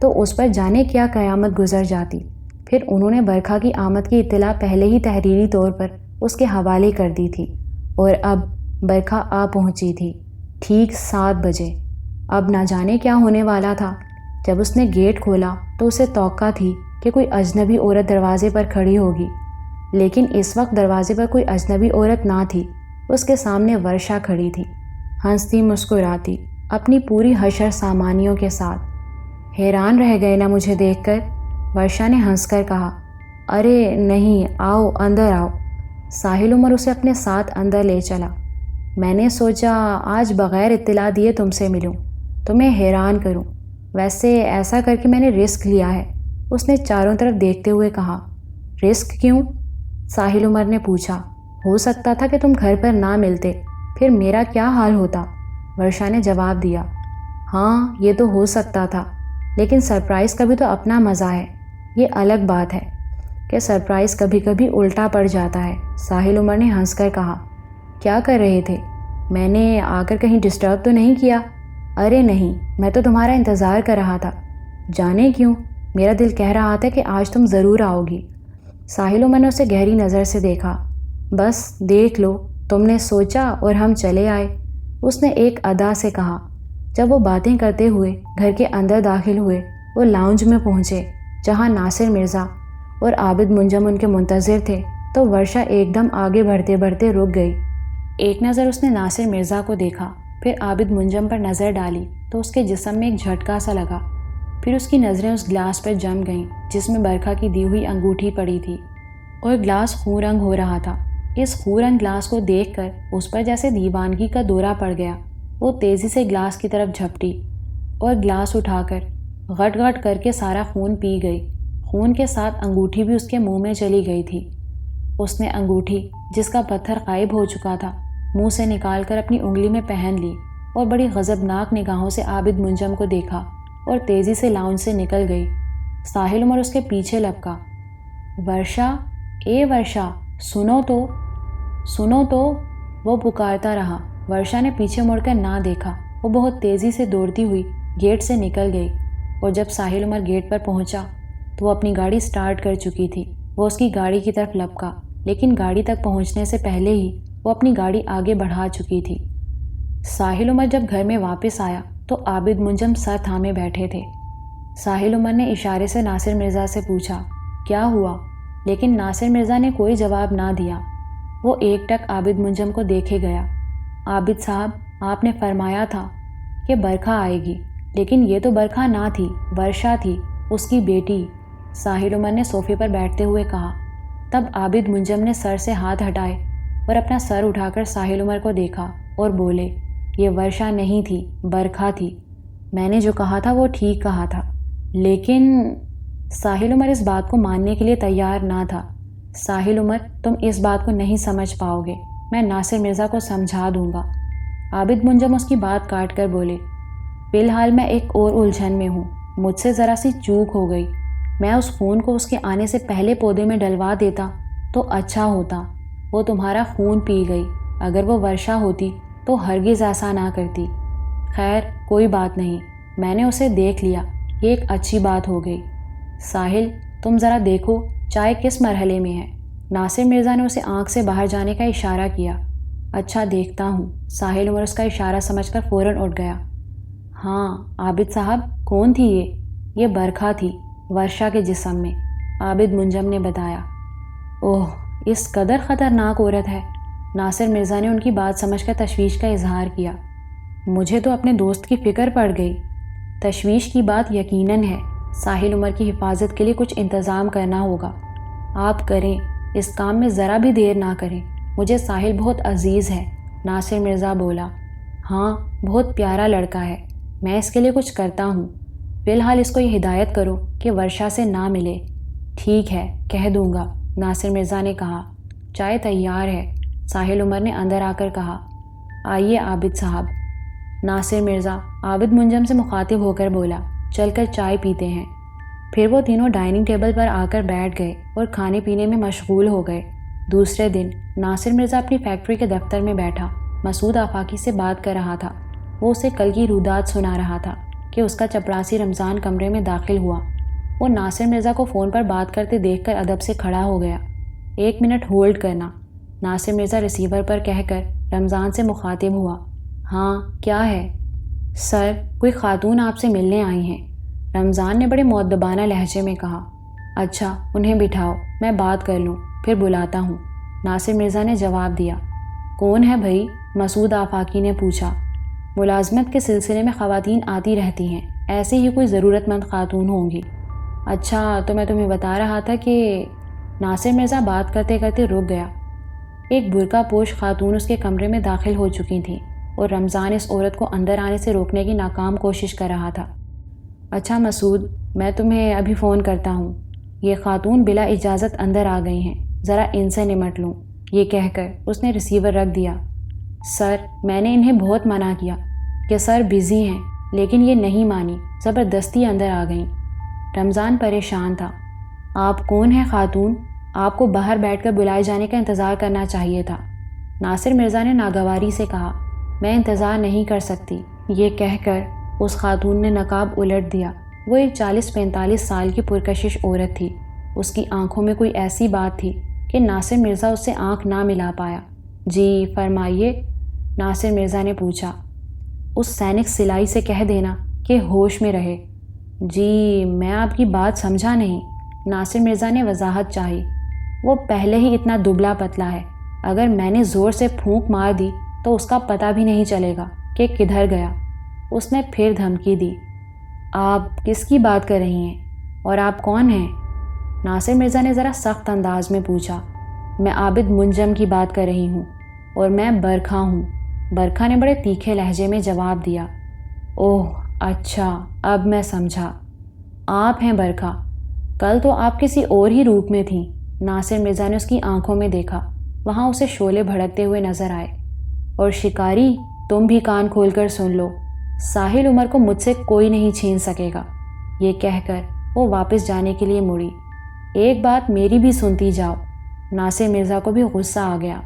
تو اس پر جانے کیا قیامت گزر جاتی۔ پھر انہوں نے برکھا کی آمد کی اطلاع پہلے ہی تحریری طور پر اس کے حوالے کر دی تھی، اور اب برکھا آ پہنچی تھی ٹھیک 7 بجے۔ اب نہ جانے کیا ہونے والا تھا۔ جب اس نے گیٹ کھولا تو اسے توقع تھی کہ کوئی اجنبی عورت دروازے پر کھڑی ہوگی، لیکن اس وقت دروازے پر کوئی اجنبی عورت نہ تھی. اس کے سامنے ورشا کھڑی تھی، ہنستی مسکراتی، اپنی پوری حشر سامانیوں کے ساتھ. حیران رہ گئے نا مجھے دیکھ کر؟ ورشا نے ہنس کر کہا. ارے نہیں، آؤ اندر آؤ. ساحل عمر اسے اپنے ساتھ اندر لے چلا. میں نے سوچا آج بغیر اطلاع دیے تم سے ملوں، تمہیں حیران کروں. ویسے ایسا کر کے میں نے رسک لیا ہے. اس نے چاروں طرف دیکھتے ہوئے کہا. رسک کیوں؟ ساحل عمر نے پوچھا. ہو سکتا تھا کہ تم گھر پر نہ ملتے، پھر میرا کیا حال ہوتا؟ ورشا نے جواب دیا. ہاں یہ تو ہو سکتا تھا، لیکن سرپرائز کا بھی تو اپنا مزہ ہے. یہ الگ بات ہے کہ سرپرائز کبھی کبھی الٹا پڑ جاتا ہے. ساحل عمر نے ہنس کر کہا. کیا کر رہے تھے؟ میں نے آ کر کہیں ڈسٹرب تو نہیں کیا؟ ارے نہیں، میں تو تمہارا انتظار کر رہا تھا. جانے کیوں، میرا دل کہہ رہا تھا کہ آج تم ضرور آؤ گی. ساحل عمر نے اسے گہری نظر سے دیکھا. بس دیکھ لو، تم نے سوچا اور ہم چلے آئے، اس نے ایک ادا سے کہا. جب وہ باتیں کرتے ہوئے گھر کے اندر داخل ہوئے، وہ لاؤنج میں پہنچے جہاں ناصر مرزا اور عابد منجم ان کے منتظر تھے، تو ورشا ایک دم آگے بڑھتے بڑھتے رک گئی. ایک نظر اس نے ناصر مرزا کو دیکھا، پھر عابد منجم پر نظر ڈالی تو اس کے جسم میں ایک جھٹکا سا لگا. پھر اس کی نظریں اس گلاس پر جم گئیں جس میں برکھا کی دی ہوئی انگوٹھی پڑی تھی، اور گلاس خون رنگ ہو رہا تھا. اس خون رنگ گلاس کو دیکھ کر اس پر جیسے دیوانگی کا دورہ پڑ گیا. وہ تیزی سے گلاس کی طرف جھپٹی اور گلاس اٹھا کر غٹ غٹ کر کے سارا خون پی گئی. خون کے ساتھ انگوٹھی بھی اس کے منہ میں چلی گئی تھی. اس نے انگوٹھی جس کا پتھر غائب ہو چکا تھا منہ سے نکال کر اپنی انگلی میں پہن لی اور بڑی غضبناک نگاہوں سے عابد منجم کو دیکھا اور تیزی سے لاؤنج سے نکل گئی. ساحل عمر اس کے پیچھے لپکا. ورشا، اے ورشا، سنو تو سنو تو، وہ پکارتا رہا. ورشا نے پیچھے مڑ کر نہ دیکھا. وہ بہت تیزی سے دوڑتی ہوئی گیٹ سے نکل گئی، اور جب ساحل عمر گیٹ پر پہنچا تو وہ اپنی گاڑی سٹارٹ کر چکی تھی. وہ اس کی گاڑی کی طرف لپکا، لیکن گاڑی تک پہنچنے سے پہلے ہی وہ اپنی گاڑی آگے بڑھا چکی تھی. ساحل عمر جب گھر میں واپس آیا تو عابد منجم سر تھامے بیٹھے تھے. ساحل عمر نے اشارے سے ناصر مرزا سے پوچھا کیا ہوا، لیکن ناصر مرزا نے کوئی جواب نہ دیا. وہ ایک ٹک عابد منجم کو دیکھے گیا. عابد صاحب، آپ نے فرمایا تھا کہ برکھا آئے گی، لیکن یہ تو برکھا نہ تھی، ورشا تھی، اس کی بیٹی. ساحل عمر نے صوفے پر بیٹھتے ہوئے کہا. تب عابد منجم نے سر سے ہاتھ ہٹائے اور اپنا سر اٹھا کر ساحل عمر کو دیکھا اور بولے. یہ ورشا نہیں تھی، برکھا تھی. میں نے جو کہا تھا وہ ٹھیک کہا تھا. لیکن ساحل عمر اس بات کو ماننے کے لیے تیار نہ تھا. ساحل عمر، تم اس بات کو نہیں سمجھ پاؤ گے، میں ناصر مرزا کو سمجھا دوں گا. عابد منجم اس کی بات کاٹ کر بولے. فی الحال میں ایک اور الجھن میں ہوں. مجھ سے ذرا سی چوک ہو گئی. میں اس خون کو اس کے آنے سے پہلے پودے میں ڈلوا دیتا تو اچھا ہوتا. وہ تمہارا خون پی گئی. اگر وہ ورشا ہوتی تو ہرگز ایسا نہ کرتی. خیر کوئی بات نہیں، میں نے اسے دیکھ لیا، یہ ایک اچھی بات ہو گئی. ساحل، تم ذرا دیکھو چائے کس مرحلے میں ہے. ناصر مرزا نے اسے آنکھ سے باہر جانے کا اشارہ کیا. اچھا دیکھتا ہوں. ساحل عمر اس کا اشارہ سمجھ کر فوراً اٹھ گیا. ہاں عابد صاحب، کون تھی یہ برکھا تھی، ورشا کے جسم میں، عابد منجم نے بتایا. اوہ، اس قدر خطرناک عورت ہے. ناصر مرزا نے ان کی بات سمجھ کر تشویش کا اظہار کیا. مجھے تو اپنے دوست کی فکر پڑ گئی. تشویش کی بات یقیناً ہے. ساحل عمر کی حفاظت کے لیے کچھ انتظام کرنا ہوگا. آپ کریں، اس کام میں ذرا بھی دیر نہ کریں. مجھے ساحل بہت عزیز ہے. ناصر مرزا بولا. ہاں بہت پیارا لڑکا ہے، میں اس کے لیے کچھ کرتا ہوں. فی الحال اس کو یہ ہدایت کرو کہ ورشا سے نہ ملے. ٹھیک ہے، کہہ دوں گا، ناصر مرزا نے کہا. چائے تیار ہے، ساحل عمر نے اندر آ کر کہا. آئیے عابد صاحب. ناصر مرزا عابد منجم سے مخاطب ہو کر بولا. چل کر چائے پیتے ہیں. پھر وہ تینوں ڈائننگ ٹیبل پر آ کر بیٹھ گئے اور کھانے پینے میں مشغول ہو گئے. دوسرے دن ناصر مرزا اپنی فیکٹری کے دفتر میں بیٹھا مسعود آفاقی سے بات کر رہا تھا. وہ اسے کل کی رودات سنا رہا تھا کہ اس کا چپڑاسی رمضان کمرے میں داخل ہوا. وہ ناصر مرزا کو فون پر بات کرتے دیکھ کر ادب سے کھڑا ہو گیا. 1 منٹ ہولڈ کرنا، ناصر مرزا ریسیور پر کہہ کر رمضان سے مخاطب ہوا. ہاں کیا ہے؟ سر، کوئی خاتون آپ سے ملنے آئی ہیں، رمضان نے بڑے مؤدبانہ لہجے میں کہا. اچھا انہیں بٹھاؤ، میں بات کر لوں، پھر بلاتا ہوں، ناصر مرزا نے جواب دیا۔ کون ہے بھائی؟ مسعود آفاقی نے پوچھا۔ ملازمت کے سلسلے میں خواتین آتی رہتی ہیں، ایسی ہی کوئی ضرورت مند خاتون ہوں گی۔ اچھا تو میں تمہیں بتا رہا تھا کہ… ناصر مرزا بات کرتے کرتے رک گیا۔ ایک برقع پوش خاتون اس کے کمرے میں داخل ہو چکی تھیں اور رمضان اس عورت کو اندر آنے سے روکنے کی ناکام کوشش کر رہا تھا۔ اچھا مسعود، میں تمہیں ابھی فون کرتا ہوں، یہ خاتون بلا اجازت اندر آ گئی ہیں، ذرا ان سے نمٹ لوں، یہ کہہ کر اس نے ریسیور رکھ دیا۔ سر، میں نے انہیں بہت منع کیا کہ سر بزی ہیں، لیکن یہ نہیں مانی، زبردستی اندر آ گئیں۔ رمضان پریشان تھا۔ آپ کون ہیں خاتون؟ آپ کو باہر بیٹھ کر بلائے جانے کا انتظار کرنا چاہیے تھا۔ ناصر مرزا نے ناگواری سے کہا، میں انتظار نہیں کر سکتی۔ یہ کہہ کر اس خاتون نے نقاب الٹ دیا۔ وہ ایک 40-45 سال کی پرکشش عورت تھی۔ اس کی آنکھوں میں کوئی ایسی بات تھی کہ ناصر مرزا اس سے آنکھ نہ ملا پایا۔ جی فرمائیے، ناصر مرزا نے پوچھا۔ اس سینک سلائی سے کہہ دینا کہ ہوش میں رہے۔ جی میں آپ کی بات سمجھا نہیں، ناصر مرزا نے وضاحت چاہی۔ وہ پہلے ہی اتنا دبلا پتلا ہے، اگر میں نے زور سے پھونک مار دی تو اس کا پتہ بھی نہیں چلے گا کہ کدھر گیا۔ اس نے پھر دھمکی دی۔ آپ کس کی بات کر رہی ہیں اور آپ کون ہیں؟ ناصر مرزا نے ذرا سخت انداز میں پوچھا۔ میں عابد منجم کی بات کر رہی ہوں، اور میں برکھا ہوں۔ برکھا نے بڑے تیکھے لہجے میں جواب دیا۔ اوہ اچھا، اب میں سمجھا، آپ ہیں برکھا۔ کل تو آپ کسی اور ہی روپ میں تھیں۔ ناصر مرزا نے اس کی آنکھوں میں دیکھا، وہاں اسے شعلے بھڑکتے ہوئے نظر آئے۔ اور شکاری، تم بھی کان کھول کر سن لو، ساحل عمر کو مجھ سے کوئی نہیں چھین سکے گا۔ یہ کہہ کر وہ واپس جانے کے لیے مڑی۔ ایک بات میری بھی سنتی جاؤ۔ ناصر مرزا کو بھی غصہ آ گیا۔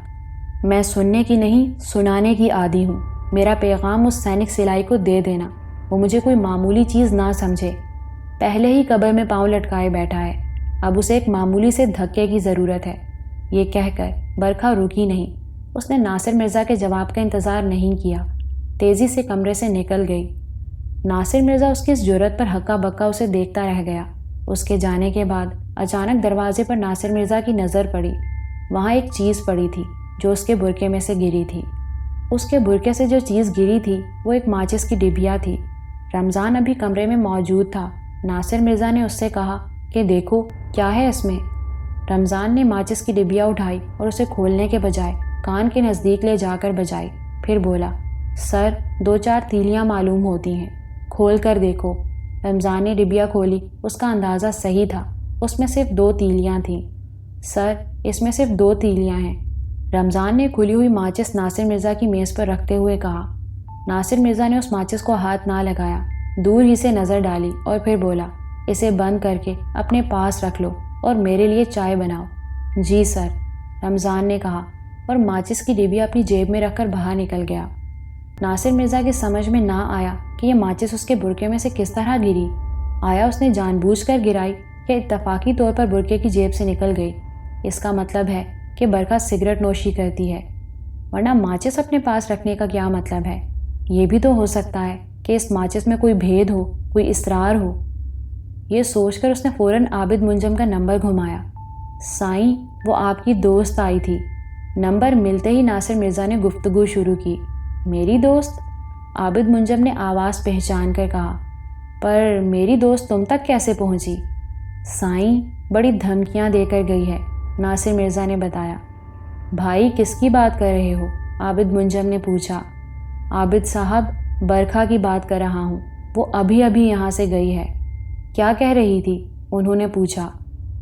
میں سننے کی نہیں، سنانے کی عادی ہوں۔ میرا پیغام اس سینک سلائی کو دے دینا، وہ مجھے کوئی معمولی چیز نہ سمجھے۔ پہلے ہی قبر میں پاؤں لٹکائے بیٹھا ہے، اب اسے ایک معمولی سے دھکے کی ضرورت ہے۔ یہ کہہ کر برکھا رکی نہیں۔ اس نے ناصر مرزا کے جواب کا انتظار نہیں کیا، تیزی سے کمرے سے نکل گئی۔ ناصر مرزا اس کی اس جرأت پر ہکا بکا اسے دیکھتا رہ گیا۔ اس کے جانے کے بعد اچانک دروازے پر ناصر مرزا کی نظر پڑی۔ وہاں ایک چیز پڑی تھی جو اس کے برقعے میں سے گری تھی۔ اس کے برقعے سے جو چیز گری تھی وہ ایک ماچس کی ڈبیا تھی۔ رمضان ابھی کمرے میں موجود تھا۔ ناصر مرزا نے اس سے کہا کہ دیکھو کیا ہے اس میں۔ رمضان نے ماچس کی ڈبیا اٹھائی اور اسے کھولنے کے بجائے کان کے نزدیک لے جا کر بجائی، پھر بولا، سر 2-4 تیلیاں معلوم ہوتی ہیں، کھول کر دیکھو۔ رمضان نے ڈبیا کھولی۔ اس کا اندازہ صحیح تھا، اس میں صرف 2 تیلیاں تھیں۔ سر اس میں صرف 2 تیلیاں ہیں، رمضان نے کھلی ہوئی ماچس ناصر مرزا کی میز پر رکھتے ہوئے کہا۔ ناصر مرزا نے اس ماچس کو ہاتھ نہ لگایا، دور ہی سے نظر ڈالی اور پھر بولا، اسے بند کر کے اپنے پاس رکھ لو اور میرے لیے چائے بناؤ۔ جی سر، رمضان نے کہا اور ماچس کی ڈبیا اپنی جیب میں رکھ کر باہر نکل گیا۔ ناصر مرزا کی سمجھ میں نہ آیا کہ یہ ماچس اس کے برقعے میں سے کس طرح گری۔ آیا اس نے جان بوجھ کر گرائی کہ اتفاقی طور پر برقعے کی جیب سے نکل گئی؟ اس کا مطلب ہے کہ برکھا سگریٹ نوشی کرتی ہے، ورنہ ماچس اپنے پاس رکھنے کا کیا مطلب ہے؟ یہ بھی تو ہو سکتا ہے کہ اس ماچس میں کوئی بھید ہو، کوئی اسرار ہو۔ یہ سوچ کر اس نے فوراً عابد منجم کا نمبر گھمایا۔ سائیں، وہ آپ کی دوست آئی تھی۔ نمبر ملتے ہی ناصر مرزا نے گفتگو شروع کی۔ میری دوست؟ عابد منجم نے آواز پہچان کر کہا، پر میری دوست تم تک کیسے پہنچی؟ سائیں بڑی دھمکیاں دے کر گئی ہے، ناصر مرزا نے بتایا۔ بھائی کس کی بات کر رہے ہو؟ عابد منجم نے پوچھا۔ عابد صاحب، برکھا کی بات کر رہا ہوں، وہ ابھی ابھی یہاں سے گئی ہے۔ کیا کہہ رہی تھی؟ انہوں نے پوچھا۔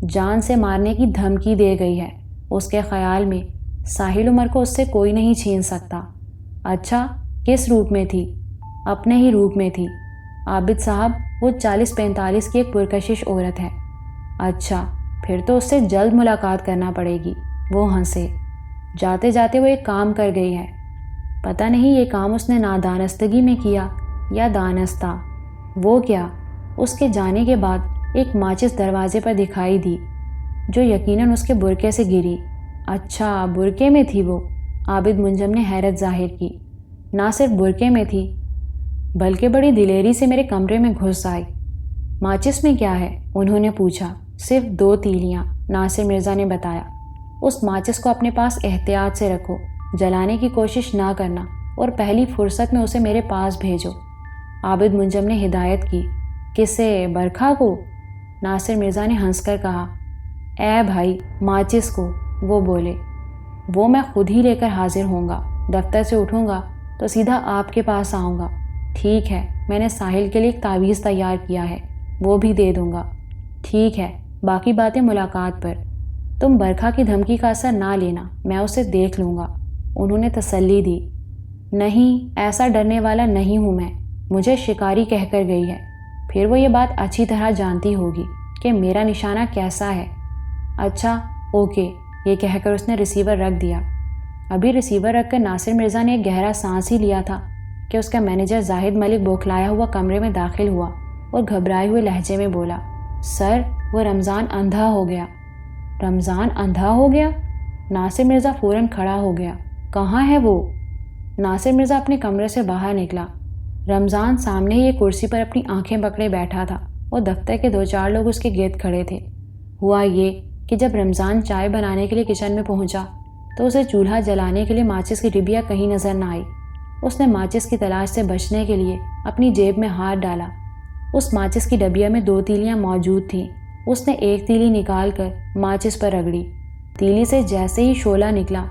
جان سے مارنے کی دھمکی دے گئی ہے، اس کے خیال میں ساحل عمر کو اس سے کوئی نہیں چھین سکتا۔ اچھا، کس روپ میں تھی؟ اپنے ہی روپ میں تھی۔ عابد صاحب، وہ 40-45 کی ایک پرکشش عورت ہے۔ اچھا، پھر تو اس سے جلد ملاقات کرنا پڑے گی۔ وہ ہنسے۔ جاتے جاتے وہ ایک کام کر گئی ہے۔ پتہ نہیں یہ کام اس نے نادانستگی میں کیا یا دانستہ۔ وہ کیا؟ اس کے جانے کے بعد ایک ماچس دروازے پر دکھائی دی جو یقیناً اس کے برقعے سے گری۔ اچھا، برقعے میں تھی وہ؟ عابد منجم نے حیرت ظاہر کی۔ نہ صرف برقعے میں تھی بلکہ بڑی دلیری سے میرے کمرے میں گھس آئی۔ ماچس میں کیا ہے؟ انہوں نے پوچھا۔ صرف 2 تیلیاں، ناصر مرزا نے بتایا۔ اس ماچس کو اپنے پاس احتیاط سے رکھو، جلانے کی کوشش نہ کرنا اور پہلی فرصت میں اسے میرے پاس بھیجو۔ عابد منجم نے ہدایت کی۔ کسے؟ برکھا کو؟ ناصر مرزا نے ہنس کر کہا۔ اے بھائی، ماچس کو، وہ بولے۔ وہ میں خود ہی لے کر حاضر ہوں گا۔ دفتر سے اٹھوں گا تو سیدھا آپ کے پاس آؤں گا۔ ٹھیک ہے، میں نے ساحل کے لیے ایک تعویذ تیار کیا ہے، وہ بھی دے دوں گا۔ ٹھیک ہے، باقی باتیں ملاقات پر۔ تم برکھا کی دھمکی کا اثر نہ لینا، میں اسے دیکھ لوں گا، انہوں نے تسلی دی۔ نہیں، ایسا ڈرنے والا نہیں ہوں میں، مجھے شکاری کہہ کر گئی ہے، پھر وہ یہ بات اچھی طرح جانتی ہوگی کہ میرا نشانہ کیسا ہے۔ اچھا، اوکے، یہ کہہ کر اس نے ریسیور رکھ دیا۔ ابھی ریسیور رکھ کر ناصر مرزا نے ایک گہرا سانس ہی لیا تھا کہ اس کا مینیجر زاہد ملک بوکھلایا ہوا کمرے میں داخل ہوا اور گھبرائے ہوئے لہجے میں بولا، سر، وہ رمضان اندھا ہو گیا۔ رمضان اندھا ہو گیا؟ ناصر مرزا فوراً کھڑا ہو گیا۔ کہاں ہے وہ؟ ناصر مرزا اپنے کمرے سے باہر نکلا۔ رمضان سامنے ہی ایک کرسی پر اپنی آنکھیں پکڑے بیٹھا تھا اور دفتر کے 2-4 لوگ اس کے گرد کھڑے تھے۔ ہوا یہ کہ جب رمضان چائے بنانے کے لیے کچن میں پہنچا تو اسے چولہا جلانے کے لیے ماچس کی ڈبیا کہیں نظر نہ آئی۔ اس نے ماچس کی تلاش سے بچنے کے لیے اپنی جیب میں ہاتھ ڈالا۔ اس ماچس کی ڈبیا میں 2 تیلیاں موجود تھیں۔ اس نے ایک تیلی نکال کر ماچس پر رگڑی۔ تیلی سے جیسے ہی شعلہ نکلا،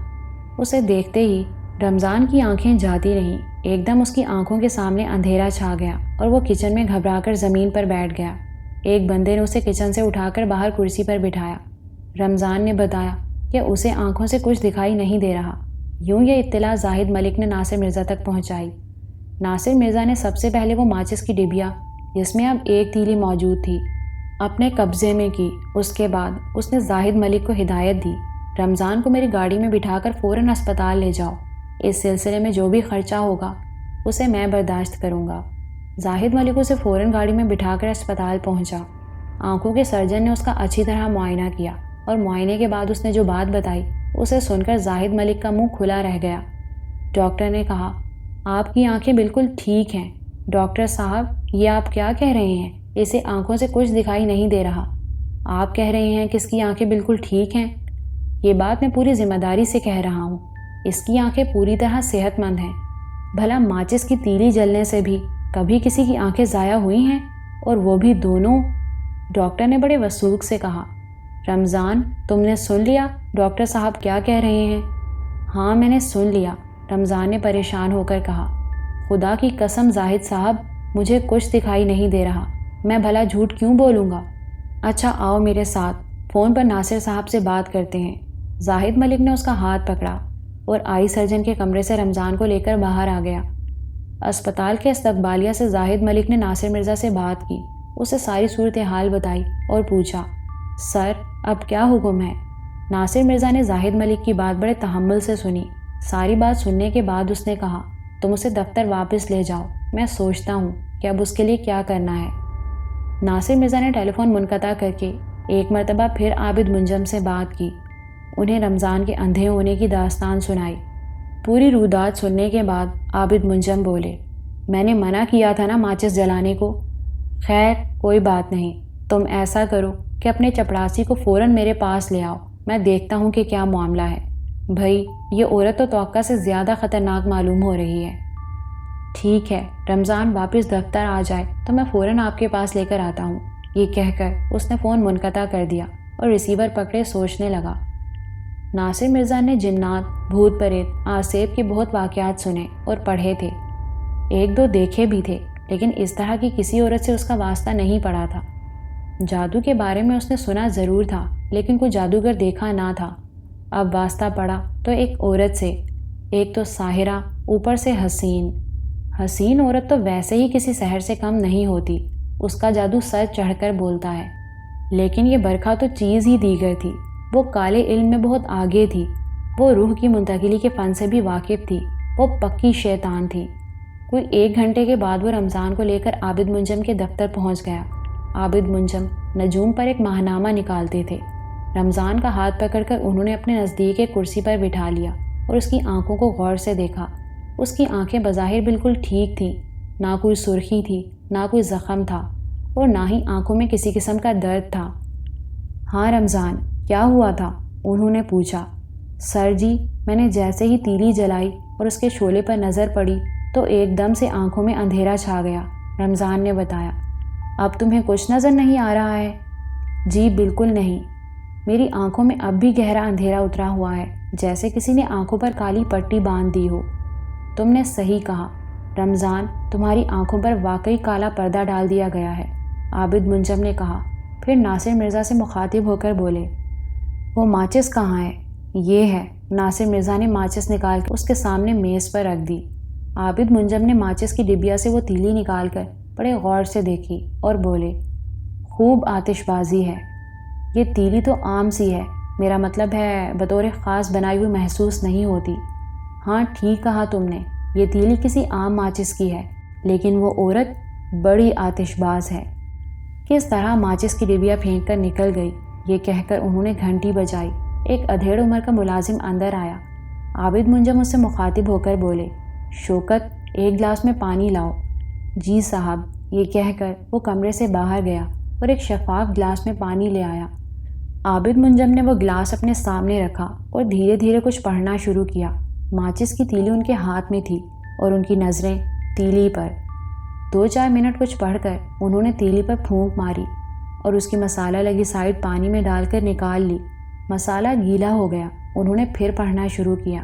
اسے دیکھتے ہی رمضان کی آنکھیں جاتی رہیں۔ ایک دم اس کی آنکھوں کے سامنے اندھیرا چھا گیا اور وہ کچن میں گھبرا کر زمین پر بیٹھ گیا۔ ایک بندے نے اسے کچن سے اٹھا کر باہر کرسی پر بٹھایا۔ رمضان نے بتایا کہ اسے آنکھوں سے کچھ دکھائی نہیں دے رہا۔ یوں یہ اطلاع زاہد ملک نے ناصر مرزا تک پہنچائی۔ ناصر مرزا نے سب سے پہلے وہ ماچس کی ڈبیا، جس میں اب ایک تیلی موجود تھی، اپنے قبضے میں کی۔ اس کے بعد اس نے زاہد ملک کو ہدایت دی، رمضان کو میری گاڑی میں بٹھا کر فوراً اسپتال لے جاؤ۔ اس سلسلے میں جو بھی خرچہ ہوگا اسے میں برداشت کروں گا۔ زاہد ملک اسے فوراً گاڑی میں بٹھا کر اسپتال پہنچا۔ آنکھوں کے سرجن نے اس کا اچھی طرح معائنہ کیا اور معائنے کے بعد اس نے جو بات بتائی اسے سن کر زاہد ملک کا منہ کھلا رہ گیا۔ ڈاکٹر نے کہا، آپ کی آنکھیں بالکل ٹھیک ہیں۔ ڈاکٹر صاحب، یہ آپ کیا کہہ رہے ہیں؟ اسے آنکھوں سے کچھ دکھائی نہیں دے رہا۔ آپ کہہ رہے ہیں کہ اس کی آنکھیں بالکل ٹھیک ہیں؟ یہ بات میں پوری ذمہ داری سے کہہ رہا ہوں، اس کی آنکھیں پوری طرح صحت مند ہیں۔ بھلا ماچس کی تیلی جلنے سے بھی کبھی کسی کی آنکھیں ضائع ہوئی ہیں؟ اور وہ بھی دونوں؟ ڈاکٹر نے بڑے وثوق سے کہا۔ رمضان، تم نے سن لیا ڈاکٹر صاحب کیا کہہ رہے ہیں؟ ہاں، میں نے سن لیا، رمضان نے پریشان ہو کر کہا۔ خدا کی قسم زاہد صاحب، مجھے کچھ دکھائی نہیں دے رہا، میں بھلا جھوٹ کیوں بولوں گا؟ اچھا، آؤ میرے ساتھ، فون پر ناصر صاحب سے بات کرتے ہیں۔ زاہد ملک نے اس کا ہاتھ پکڑا اور آئی سرجن کے کمرے سے رمضان کو لے کر باہر آ گیا۔ اسپتال کے استقبالیہ سے زاہد ملک نے ناصر مرزا سے بات کی، اسے ساری صورتحال بتائی اور پوچھا، سر، اب کیا حکم ہے؟ ناصر مرزا نے زاہد ملک کی بات بڑے تحمل سے سنی۔ ساری بات سننے کے بعد اس نے کہا، تم اسے دفتر واپس لے جاؤ، میں سوچتا ہوں کہ اب اس کے لیے کیا کرنا ہے۔ ناصر مرزا نے ٹیلی فون منقطع کر کے ایک مرتبہ پھر عابد منجم سے بات کی، انہیں رمضان کے اندھے ہونے کی داستان سنائی۔ پوری رودات سننے کے بعد عابد منجم بولے، میں نے منع کیا تھا نا ماچس جلانے کو۔ خیر، کوئی بات نہیں، تم ایسا کرو کہ اپنے چپڑاسی کو فوراً میرے پاس لے آؤ، میں دیکھتا ہوں کہ کیا معاملہ ہے۔ بھائی، یہ عورت تو توقع سے زیادہ خطرناک معلوم ہو رہی ہے۔ ٹھیک ہے، رمضان واپس دفتر آ جائے تو میں فوراً آپ کے پاس لے کر آتا ہوں۔ یہ کہہ کر اس نے فون منقطع کر دیا اور ریسیور پکڑے سوچنے لگا۔ ناصر مرزا نے جنات، بھوت پریت، آسیب کے بہت واقعات سنے اور پڑھے تھے، 1-2 دیکھے بھی تھے، لیکن اس طرح کی کسی عورت سے اس کا واسطہ نہیں پڑا تھا۔ جادو کے بارے میں اس نے سنا ضرور تھا، لیکن کوئی جادوگر دیکھا نہ تھا۔ اب واسطہ پڑا تو ایک عورت سے، ایک تو ساحرہ، اوپر سے حسین۔ حسین عورت تو ویسے ہی کسی سحر سے کم نہیں ہوتی، اس کا جادو سر چڑھ کر بولتا ہے۔ لیکن یہ برکھا تو چیز ہی دیگر تھی، وہ کالے علم میں بہت آگے تھی، وہ روح کی منتقلی کے فن سے بھی واقف تھی، وہ پکی شیطان تھی۔ کوئی 1 گھنٹے کے بعد وہ رمضان کو لے کر عابد منجم کے دفتر پہنچ گیا۔ عابد منجم نجوم پر ایک ماہنامہ نکالتے تھے۔ رمضان کا ہاتھ پکڑ کر انہوں نے اپنے نزدیک ایک کرسی پر بٹھا لیا اور اس کی آنکھوں کو غور سے دیکھا۔ اس کی آنکھیں بظاہر بالکل ٹھیک تھیں، نہ کوئی سرخی تھی، نہ کوئی زخم تھا اور نہ ہی آنکھوں میں کسی قسم کا درد تھا۔ ہاں رمضان، کیا ہوا تھا؟ انہوں نے پوچھا۔ سر جی، میں نے جیسے ہی تیلی جلائی اور اس کے شعلے پر نظر پڑی تو ایک دم سے آنکھوں میں اندھیرا چھا گیا، رمضان نے بتایا۔ اب تمہیں کچھ نظر نہیں آ رہا ہے؟ جی بالکل نہیں، میری آنکھوں میں اب بھی گہرا اندھیرا اترا ہوا ہے، جیسے کسی نے آنکھوں پر کالی پٹی باندھ دی ہو۔ تم نے صحیح کہا رمضان، تمہاری آنکھوں پر واقعی کالا پردہ ڈال دیا گیا ہے، عابد منجم نے کہا۔ پھر ناصر مرزا سے مخاطب ہو کر بولے، وہ ماچس کہاں ہے؟ یہ ہے۔ ناصر مرزا نے ماچس نکال کر اس کے سامنے میز پر رکھ دی۔ عابد منجم نے ماچس کی ڈبیا سے وہ تیلی نکال کر بڑے غور سے دیکھی اور بولے، خوب آتش بازی ہے۔ یہ تیلی تو عام سی ہے، میرا مطلب ہے بطور خاص بنائی ہوئی محسوس نہیں ہوتی۔ ہاں ٹھیک کہا تم نے، یہ تیلی کسی عام ماچس کی ہے، لیکن وہ عورت بڑی آتش باز ہے۔ کس طرح ماچس کی ڈبیا پھینک کر نکل گئی، یہ کہہ کر انہوں نے گھنٹی بجائی۔ ایک ادھیڑ عمر کا ملازم اندر آیا۔ عابد منجم اس سے مخاطب ہو کر بولے، شوکت، ایک گلاس میں پانی لاؤ۔ جی صاحب، یہ کہہ کر وہ کمرے سے باہر گیا اور ایک شفاف گلاس میں پانی لے آیا۔ عابد منجم نے وہ گلاس اپنے سامنے رکھا اور دھیرے دھیرے کچھ پڑھنا شروع کیا۔ ماچس کی تیلی ان کے ہاتھ میں تھی اور ان کی نظریں تیلی پر۔ 2-4 منٹ کچھ پڑھ کر انہوں نے تیلی پر پھونک ماری اور اس کی مسالہ لگی سائڈ پانی میں ڈال کر نکال لی۔ مسالہ گیلا ہو گیا۔ انہوں نے پھر پڑھنا شروع کیا۔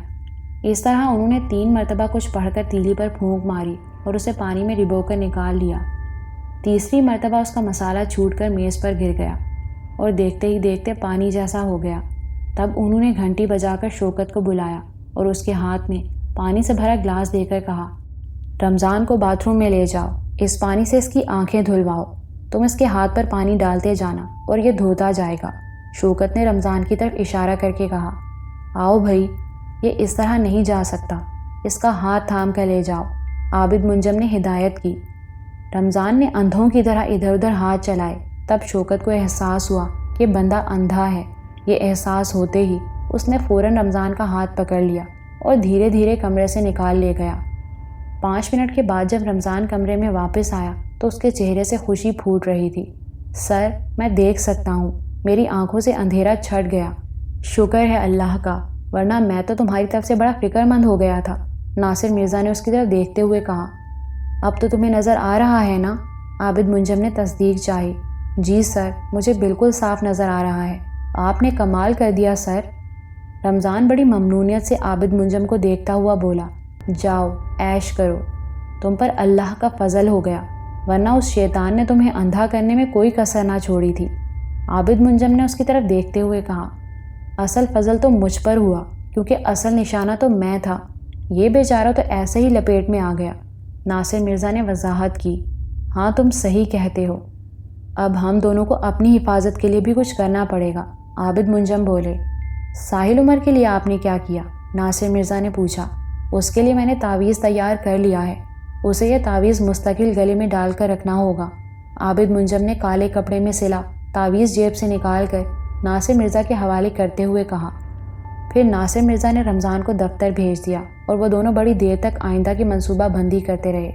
اس طرح انہوں نے 3 مرتبہ کچھ پڑھ کر تیلی پر پھونک ماری اور اسے پانی میں ڈبو کر نکال لیا۔ تیسری مرتبہ اس کا مسالہ چھوٹ کر میز پر گر گیا اور دیکھتے ہی دیکھتے پانی جیسا ہو گیا۔ تب انہوں نے گھنٹی بجا کر شوکت کو بلایا اور اس کے ہاتھ میں پانی سے بھرا گلاس دے کر کہا، رمضان کو باتھ روم میں لے جاؤ، اس پانی سے اس کی آنکھیں دھلواؤ۔ تم اس کے ہاتھ پر پانی ڈالتے جانا اور یہ دھوتا جائے گا۔ شوکت نے رمضان کی طرف اشارہ کر کے کہا، آؤ بھائی، یہ اس طرح نہیں جا سکتا، اس کا ہاتھ تھام کر لے جاؤ۔ عابد منجم نے ہدایت کی۔ رمضان نے اندھوں کی طرح ادھر ادھر ہاتھ چلائے۔ تب شوکت کو احساس ہوا کہ بندہ اندھا ہے۔ یہ احساس ہوتے ہی اس نے فوراً رمضان کا ہاتھ پکڑ لیا اور دھیرے دھیرے کمرے سے نکال لے گیا۔ 5 منٹ کے بعد جب رمضان کمرے میں واپس آیا تو اس کے چہرے سے خوشی پھوٹ رہی تھی۔ سر، میں دیکھ سکتا ہوں، میری آنکھوں سے اندھیرا چھٹ گیا۔ شکر ہے اللہ کا، ورنہ میں تو تمہاری طرف سے بڑا فکر مند ہو گیا تھا۔ ناصر مرزا نے اس کی طرف دیکھتے ہوئے کہا۔ اب تو تمہیں نظر آ رہا ہے نا؟ عابد منجم نے تصدیق چاہی۔ جی سر، مجھے بالکل صاف نظر آ رہا ہے۔ آپ نے کمال کر دیا سر۔ رمضان بڑی ممنونیت سے عابد منجم کو دیکھتا ہوا بولا، جاؤ عیش کرو، تم پر اللہ کا فضل ہو گیا، ورنہ اس شیطان نے تمہیں اندھا کرنے میں کوئی کسر نہ چھوڑی تھی۔ عابد منجم نے اس کی طرف دیکھتے ہوئے کہا، اصل فضل تو مجھ پر ہوا، کیونکہ اصل نشانہ تو میں تھا، یہ بیچارہ تو ایسے ہی لپیٹ میں آ گیا۔ ناصر مرزا نے وضاحت کی، ہاں تم صحیح کہتے ہو، اب ہم دونوں کو اپنی حفاظت کے لیے بھی کچھ کرنا پڑے گا۔ عابد منجم بولے، ساحل عمر کے لیے آپ نے کیا کیا؟ ناصر مرزا نے پوچھا۔ اس کے لیے میں نے تعویذ تیار کر لیا ہے، اسے یہ تعویذ مستقل گلے میں ڈال کر رکھنا ہوگا۔ عابد منجم نے کالے کپڑے میں سلا تعویذ جیب سے نکال کر ناصر مرزا کے حوالے کرتے ہوئے کہا۔ پھر ناصر مرزا نے رمضان کو دفتر بھیج دیا اور وہ دونوں بڑی دیر تک آئندہ کی منصوبہ بندی کرتے رہے۔